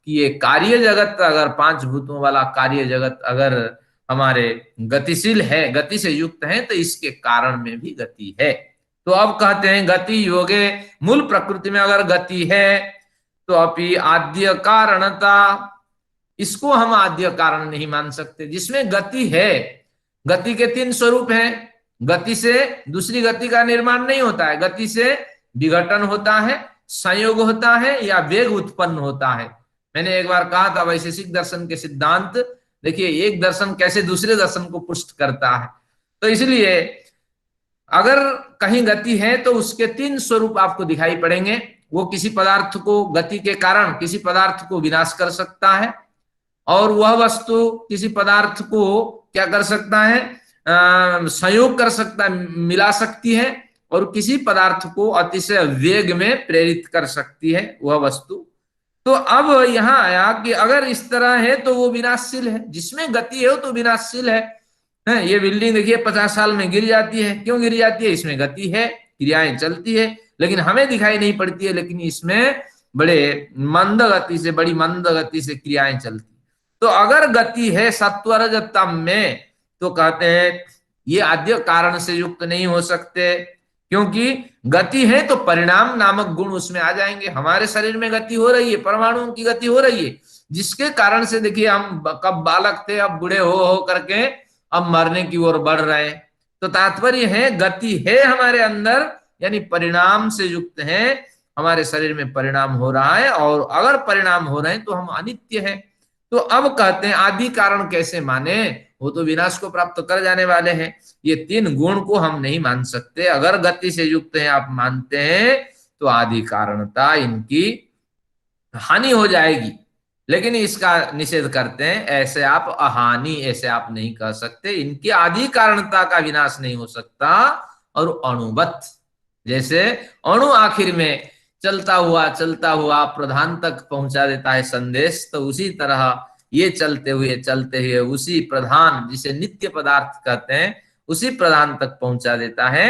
कि ये कार्य जगत, अगर पांच भूतों वाला कार्य जगत अगर हमारे गतिशील है, गति से युक्त है, तो इसके कारण में भी गति है। तो अब कहते हैं गति योगे, मूल प्रकृति में अगर गति है तो अपि आद्य कारणता, इसको हम आद्य कारण नहीं मान सकते। जिसमें गति है, गति के तीन स्वरूप हैं। गति से दूसरी गति का निर्माण नहीं होता है, गति से विघटन होता है, संयोग होता है, या वेग उत्पन्न होता है। मैंने एक बार कहा था वैशेषिक दर्शन के सिद्धांत, देखिए एक दर्शन कैसे दूसरे दर्शन को पुष्ट करता है। तो इसलिए अगर कहीं गति है तो उसके तीन स्वरूप आपको दिखाई पड़ेंगे। वो किसी पदार्थ को, गति के कारण किसी पदार्थ को विनाश कर सकता है, और वह वस्तु किसी पदार्थ को क्या कर सकता है, संयोग कर सकता है, मिला सकती है, और किसी पदार्थ को अतिशय वेग में प्रेरित कर सकती है वह वस्तु। तो अब यहां आया कि अगर इस तरह है तो वो विनाशशील है। जिसमें गति है तो विनाशशील है। ये बिल्डिंग देखिए 50 साल में गिर जाती है, क्यों गिर जाती है? इसमें गति है, क्रियाएं चलती है, लेकिन हमें दिखाई नहीं पड़ती है, लेकिन इसमें बड़े मंद गति से, बड़ी मंद गति से क्रियाएं चलती। तो अगर गति है सत्व रज तम में, तो कहते हैं ये आद्य कारण से युक्त नहीं हो सकते, क्योंकि गति है तो परिणाम नामक गुण उसमें आ जाएंगे। हमारे शरीर में गति हो रही है, परमाणुओं की गति हो रही है, जिसके कारण से देखिए हम कब बालक थे, अब बूढ़े हो करके अब मरने की ओर बढ़ रहे हैं। तो तात्पर्य है गति है हमारे अंदर, यानी परिणाम से युक्त है, हमारे शरीर में परिणाम हो रहा है, और अगर परिणाम हो रहे हैं तो हम अनित्य हैं। तो अब कहते हैं आदि कारण कैसे माने, वो तो विनाश को प्राप्त कर जाने वाले हैं। ये तीन गुण को हम नहीं मान सकते। अगर गति से युक्त है आप मानते हैं तो आदि कारणता इनकी हानि हो जाएगी, लेकिन इसका निषेध करते हैं, ऐसे आप अहानि ऐसे आप नहीं कह सकते, इनकी आदि कारणता का विनाश नहीं हो सकता। और अणुवत, जैसे अणु आखिर में चलता हुआ प्रधान तक पहुंचा देता है संदेश, तो उसी तरह ये चलते हुए उसी प्रधान, जिसे नित्य पदार्थ कहते हैं, उसी प्रधान तक पहुंचा देता है।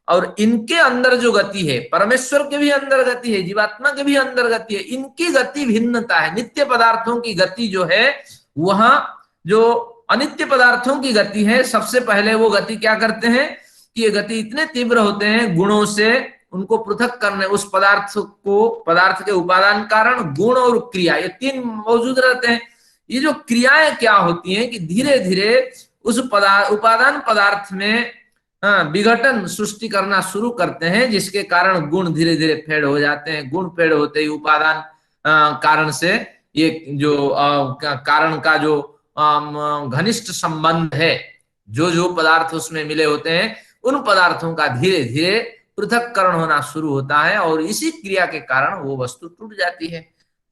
और इनके अंदर जो गति है, परमेश्वर के भी अंदर गति है, जीवात्मा के भी अंदर गति है, इनकी गति भिन्नता है। नित्य पदार्थों की गति जो है, वहां जो अनित्य पदार्थों की गति है, सबसे पहले वो गति क्या करते हैं कि ये गति इतने तीव्र होते हैं गुणों से उनको पृथक करने, उस पदार्थ के उपादान कारण, गुण और क्रिया, ये तीन मौजूद रहते हैं। ये जो क्रियाएं क्या होती हैं कि धीरे धीरे उस उपादान पदार्थ में विघटन सृष्टि करना शुरू करते हैं, जिसके कारण गुण धीरे धीरे फेड हो जाते हैं। गुण फेड होते ही उपादान कारण से ये जो कारण का जो घनिष्ठ संबंध है, जो जो पदार्थ उसमें मिले होते हैं, उन पदार्थों का धीरे धीरे पृथक्करण होना शुरू होता है, और इसी क्रिया के कारण वो वस्तु टूट जाती है।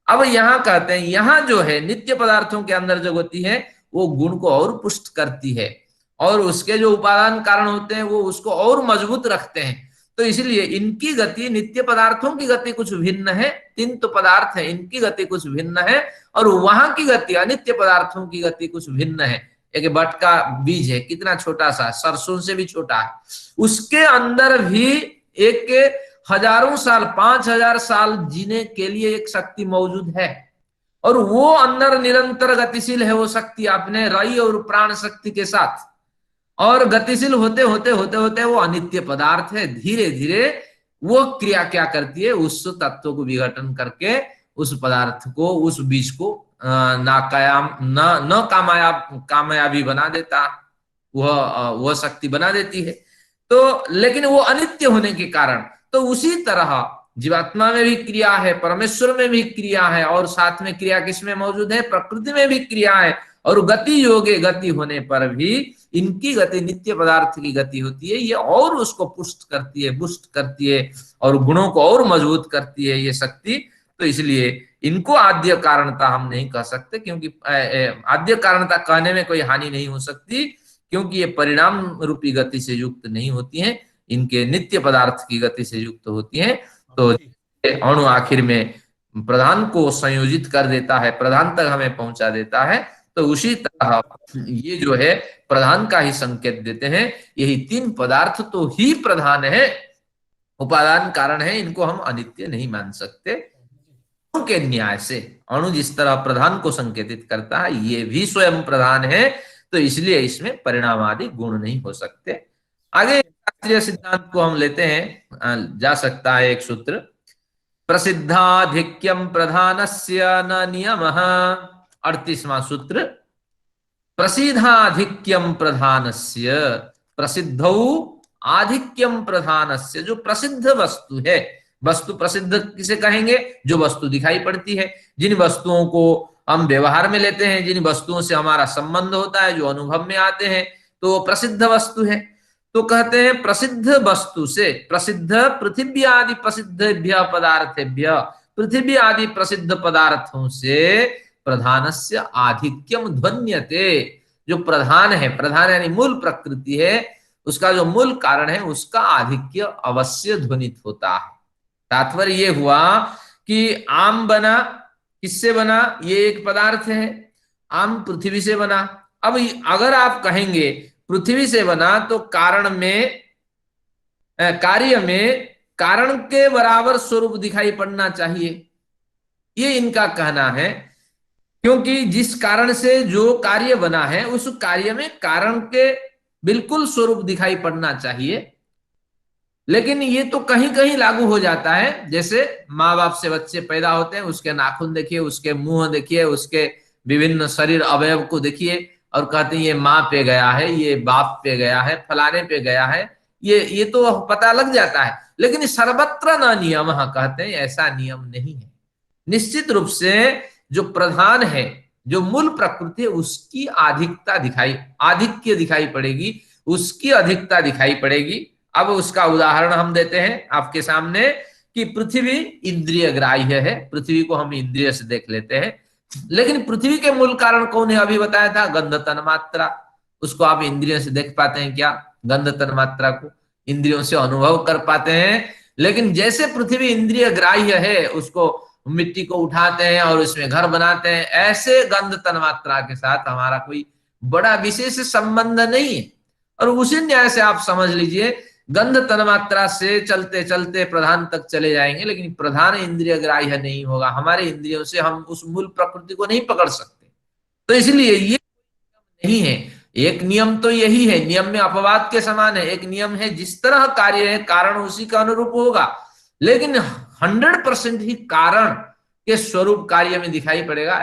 अब यहाँ कहते हैं, यहाँ जो है नित्य पदार्थों के अंदर जो गति है, वो गुण को और पुष्ट करती है, और उसके जो उपादान कारण होते हैं वो उसको और मजबूत रखते हैं। तो इसलिए इनकी गति, नित्य पदार्थों की गति कुछ भिन्न है, तीन तो पदार्थ है, इनकी गति कुछ भिन्न है, और वहां की गति, अनित्य पदार्थों की गति कुछ भिन्न है। एक बट का बीज है, कितना छोटा सा, सरसों से भी छोटा है, उसके अंदर भी एक हजारों साल, 5,000 साल जीने के लिए एक शक्ति मौजूद है, और वो अंदर निरंतर गतिशील है वो शक्ति, आपने रई और प्राण शक्ति के साथ, और गतिशील होते होते होते होते वो अनित्य पदार्थ है। धीरे धीरे वो क्रिया क्या करती है, उस तत्व को विघटन करके उस पदार्थ को, उस बीज को नाकायाम न कामयाबी बना देता, वह शक्ति बना देती है। तो लेकिन वो अनित्य होने के कारण, तो उसी तरह जीवात्मा में भी क्रिया है, परमेश्वर में भी क्रिया है, और साथ में क्रिया किसमें मौजूद है, प्रकृति में भी क्रिया है, और गति योगे, गति होने पर भी इनकी गति नित्य पदार्थ की गति होती है, ये और उसको पुष्ट करती है, पुष्ट करती है, और गुणों को और मजबूत करती है ये शक्ति। तो इसलिए इनको आद्य कारणता हम नहीं कह सकते, क्योंकि आद्य कारणता कहने में कोई हानि नहीं हो सकती, क्योंकि ये परिणाम रूपी गति से युक्त नहीं होती हैं, इनके नित्य पदार्थ की गति से युक्त होती हैं। तो अणु आखिर में प्रधान को संयोजित कर देता है, प्रधान तक हमें पहुंचा देता है। तो उसी तरह ये जो है प्रधान का ही संकेत देते हैं, यही तीन पदार्थ तो ही प्रधान है, उपादान कारण है, इनको हम अनित्य नहीं मान सकते। अणु के न्याय से, अणु जिस तरह प्रधान को संकेतित करता है, ये भी स्वयं प्रधान है, तो इसलिए इसमें परिणाम आदि गुण नहीं हो सकते। आगे शास्त्रीय सिद्धांत को हम लेते हैं, जा सकता है एक सूत्र, प्रसिद्धाधिक्यम प्रधानस्य न नियमः। 38वां सूत्र, प्रसिद्धाधिक्यम प्रधानस्य, प्रसिद्धौ आधिक्यम प्रधानस्य, जो प्रसिद्ध वस्तु है, वस्तु प्रसिद्ध किसे कहेंगे, जो वस्तु दिखाई पड़ती है, जिन वस्तुओं को हम व्यवहार में लेते हैं, जिन वस्तुओं से हमारा संबंध होता है, जो अनुभव में आते हैं, तो वो प्रसिद्ध वस्तु है। तो कहते हैं प्रसिद्ध वस्तु से, प्रसिद्ध पृथ्वी आदि प्रसिद्धेभ्य पदार्थेभ्य, पृथ्वी आदि प्रसिद्ध पदार्थों से प्रधानस्य आधिक्यम ध्वन्यते, जो प्रधान है, प्रधान यानी मूल प्रकृति है, उसका जो मूल कारण है, उसका आधिक्य अवश्य ध्वनित होता है। तात्पर्य ये हुआ कि आम बना, किससे बना, ये एक पदार्थ है, आम पृथ्वी से बना। अब अगर आप कहेंगे पृथ्वी से बना, तो कारण में, कार्य में कारण के बराबर स्वरूप दिखाई पड़ना चाहिए, ये इनका कहना है। क्योंकि जिस कारण से जो कार्य बना है उस कार्य में कारण के बिल्कुल स्वरूप दिखाई पड़ना चाहिए। लेकिन ये तो कहीं कहीं लागू हो जाता है, जैसे माँ बाप से बच्चे पैदा होते हैं, उसके नाखून देखिए, उसके मुंह देखिए, उसके विभिन्न शरीर अवयव को देखिए, और कहते हैं ये माँ पे गया है, ये बाप पे गया है, फलाने पे गया है। ये तो पता लग जाता है। लेकिन सर्वत्र न नियम कहते हैं, ऐसा नियम नहीं है। निश्चित रूप से जो प्रधान है, जो मूल प्रकृति है, उसकी आधिक्य दिखाई पड़ेगी, उसकी अधिकता दिखाई पड़ेगी। अब उसका उदाहरण हम देते हैं आपके सामने कि पृथ्वी इंद्रिय ग्राह्य है, पृथ्वी को हम इंद्रिय से देख लेते हैं। लेकिन पृथ्वी के मूल कारण कौन है? अभी बताया था, गंध तन्मात्रा। उसको आप इंद्रियों से देख पाते हैं क्या? गंध तन्मात्रा को इंद्रियों से अनुभव कर पाते हैं। लेकिन जैसे पृथ्वी इंद्रिय ग्राह्य है, उसको मिट्टी को उठाते हैं और उसमें घर बनाते हैं, ऐसे गंध तन्मात्रा के साथ हमारा कोई बड़ा विशेष संबंध नहीं है। और उसी न्याय से आप समझ लीजिए, गंध तन्मात्रा से चलते चलते प्रधान तक चले जाएंगे, लेकिन प्रधान इंद्रिय ग्राह्य नहीं होगा। हमारे इंद्रियों से हम उस मूल प्रकृति को नहीं पकड़ सकते। तो इसलिए ये नहीं है। एक नियम तो यही है, नियम में अपवाद के समान है। एक नियम है, जिस तरह कार्य है कारण उसी का अनुरूप होगा, लेकिन 100% ही कारण के स्वरूप कार्य में दिखाई पड़ेगा,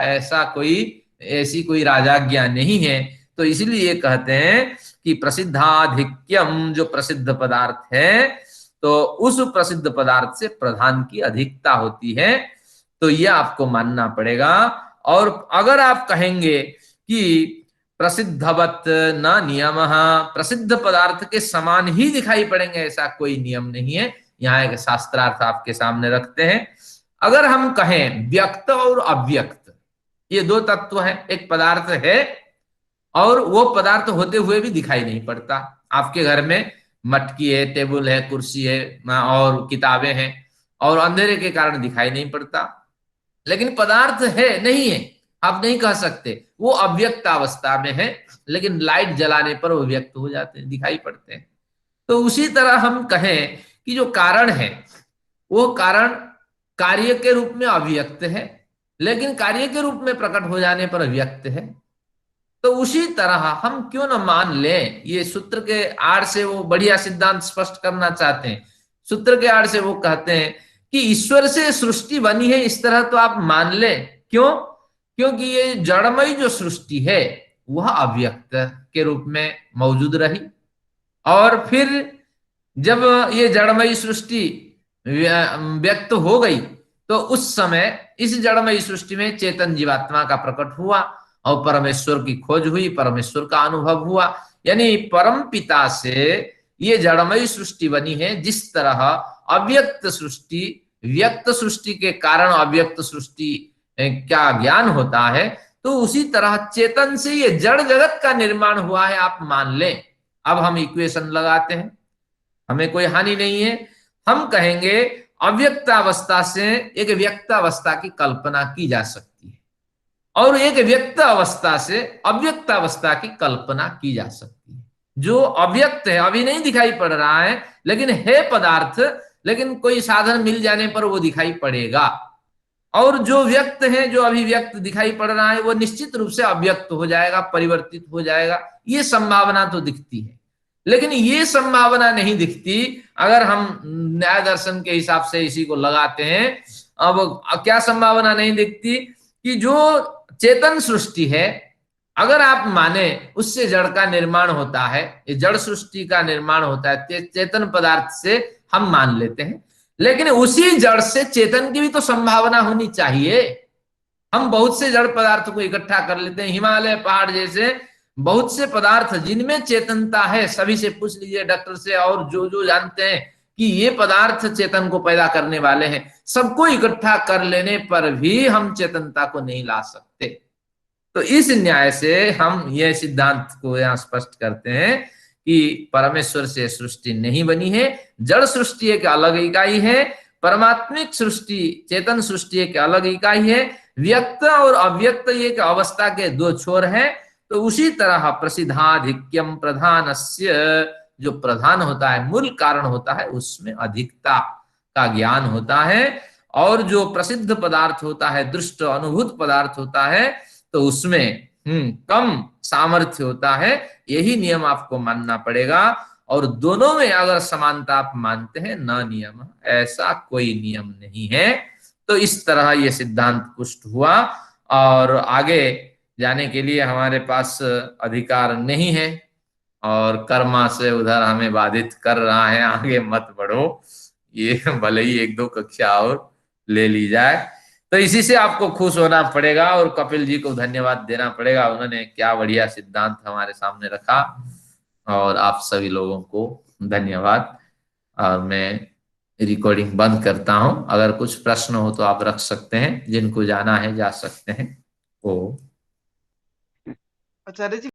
ऐसी कोई राजाज्ञा नहीं है। तो इसलिए कहते हैं कि प्रसिद्धाधिक्यम, जो प्रसिद्ध पदार्थ है, तो उस प्रसिद्ध पदार्थ से प्रधान की अधिकता होती है। तो यह आपको मानना पड़ेगा। और अगर आप कहेंगे कि प्रसिद्धवत न नियम, प्रसिद्ध पदार्थ के समान ही दिखाई पड़ेंगे, ऐसा कोई नियम नहीं है। यहाँ एक शास्त्रार्थ आपके सामने रखते हैं। अगर हम कहें व्यक्त और अव्यक्त, ये दो तत्व है। एक पदार्थ है और वो पदार्थ होते हुए भी दिखाई नहीं पड़ता। आपके घर में मटकी है, टेबल है, कुर्सी है और किताबें हैं, और अंधेरे के कारण दिखाई नहीं पड़ता। लेकिन पदार्थ है, नहीं है, आप नहीं कह सकते। वो अव्यक्त अवस्था में है, लेकिन लाइट जलाने पर वो व्यक्त हो जाते हैं, दिखाई पड़ते हैं। तो उसी तरह हम कहें कि जो कारण है, वो कारण कार्य के रूप में अव्यक्त है, लेकिन कार्य के रूप में प्रकट हो जाने पर व्यक्त है। तो उसी तरह हम क्यों न मान लें, ये सूत्र के आड़ से वो बढ़िया सिद्धांत स्पष्ट करना चाहते हैं। सूत्र के आड़ से वो कहते हैं कि ईश्वर से सृष्टि बनी है, इस तरह तो आप मान लें। क्यों? क्योंकि ये जड़मयी जो सृष्टि है वह अव्यक्त के रूप में मौजूद रही, और फिर जब ये जड़मयी सृष्टि व्यक्त हो गई, तो उस समय इस जड़मयी सृष्टि में चेतन जीवात्मा का प्रकट हुआ और परमेश्वर की खोज हुई, परमेश्वर का अनुभव हुआ। यानी परम पिता से ये जड़मयी सृष्टि बनी है। जिस तरह अव्यक्त सृष्टि व्यक्त सृष्टि के कारण अव्यक्त सृष्टि क्या ज्ञान होता है, तो उसी तरह चेतन से ये जड़ जगत का निर्माण हुआ है, आप मान लें। अब हम इक्वेशन लगाते हैं, हमें कोई हानि नहीं है। हम कहेंगे अव्यक्तावस्था से एक व्यक्तावस्था की कल्पना की जा सकती है, और एक व्यक्त अवस्था से अव्यक्त अवस्था की कल्पना की जा सकती है। जो अव्यक्त है, अभी नहीं दिखाई पड़ रहा है, लेकिन है पदार्थ, लेकिन कोई साधन मिल जाने पर वो दिखाई पड़ेगा। और जो व्यक्त है, जो अभी व्यक्त दिखाई पड़ रहा है, वो निश्चित रूप से अव्यक्त हो जाएगा, परिवर्तित हो जाएगा। ये संभावना तो दिखती है, लेकिन ये संभावना नहीं दिखती अगर हम न्याय दर्शन के हिसाब से इसी को लगाते हैं। अब क्या संभावना नहीं दिखती? कि जो चेतन सृष्टि है, अगर आप माने उससे जड़ का निर्माण होता है, ये जड़ सृष्टि का निर्माण होता है चेतन पदार्थ से, हम मान लेते हैं। लेकिन उसी जड़ से चेतन की भी तो संभावना होनी चाहिए। हम बहुत से जड़ पदार्थ को इकट्ठा कर लेते हैं, हिमालय पहाड़ जैसे बहुत से पदार्थ जिनमें चेतनता है। सभी से पूछ लीजिए, डॉक्टर से, और जो जो जानते हैं कि ये पदार्थ चेतन को पैदा करने वाले हैं, सबको इकट्ठा कर लेने पर भी हम चेतनता को नहीं ला सकते। तो इस न्याय से हम यह सिद्धांत को यहाँ स्पष्ट करते हैं कि परमेश्वर से सृष्टि नहीं बनी है। जड़ सृष्टि एक अलग इकाई है, परमात्मिक सृष्टि चेतन सृष्टि एक अलग इकाई है। व्यक्त और अव्यक्त एक अवस्था के दो छोर हैं। तो उसी तरह प्रसिद्धाधिक्यम प्रधानस्य, जो प्रधान होता है, मूल कारण होता है, उसमें अधिकता का ज्ञान होता है। और जो प्रसिद्ध पदार्थ होता है, दृष्ट अनुभूत पदार्थ होता है, तो उसमें कम सामर्थ्य होता है। यही नियम आपको मानना पड़ेगा। और दोनों में अगर समानता आप मानते हैं, न नियम, ऐसा कोई नियम नहीं है। तो इस तरह यह सिद्धांत पुष्ट हुआ। और आगे जाने के लिए हमारे पास अधिकार नहीं है, और कर्मा से उधर हमें बाधित कर रहा है, आगे मत बढ़ो। ये भले ही एक दो कक्षा और ले ली जाए। तो इसी से आपको खुश होना पड़ेगा और कपिल जी को धन्यवाद देना पड़ेगा। उन्होंने क्या बढ़िया सिद्धांत हमारे सामने रखा। और आप सभी लोगों को धन्यवाद। और मैं रिकॉर्डिंग बंद करता हूं। अगर कुछ प्रश्न हो तो आप रख सकते हैं, जिनको जाना है जा सकते हैं। ओ आचार्य जी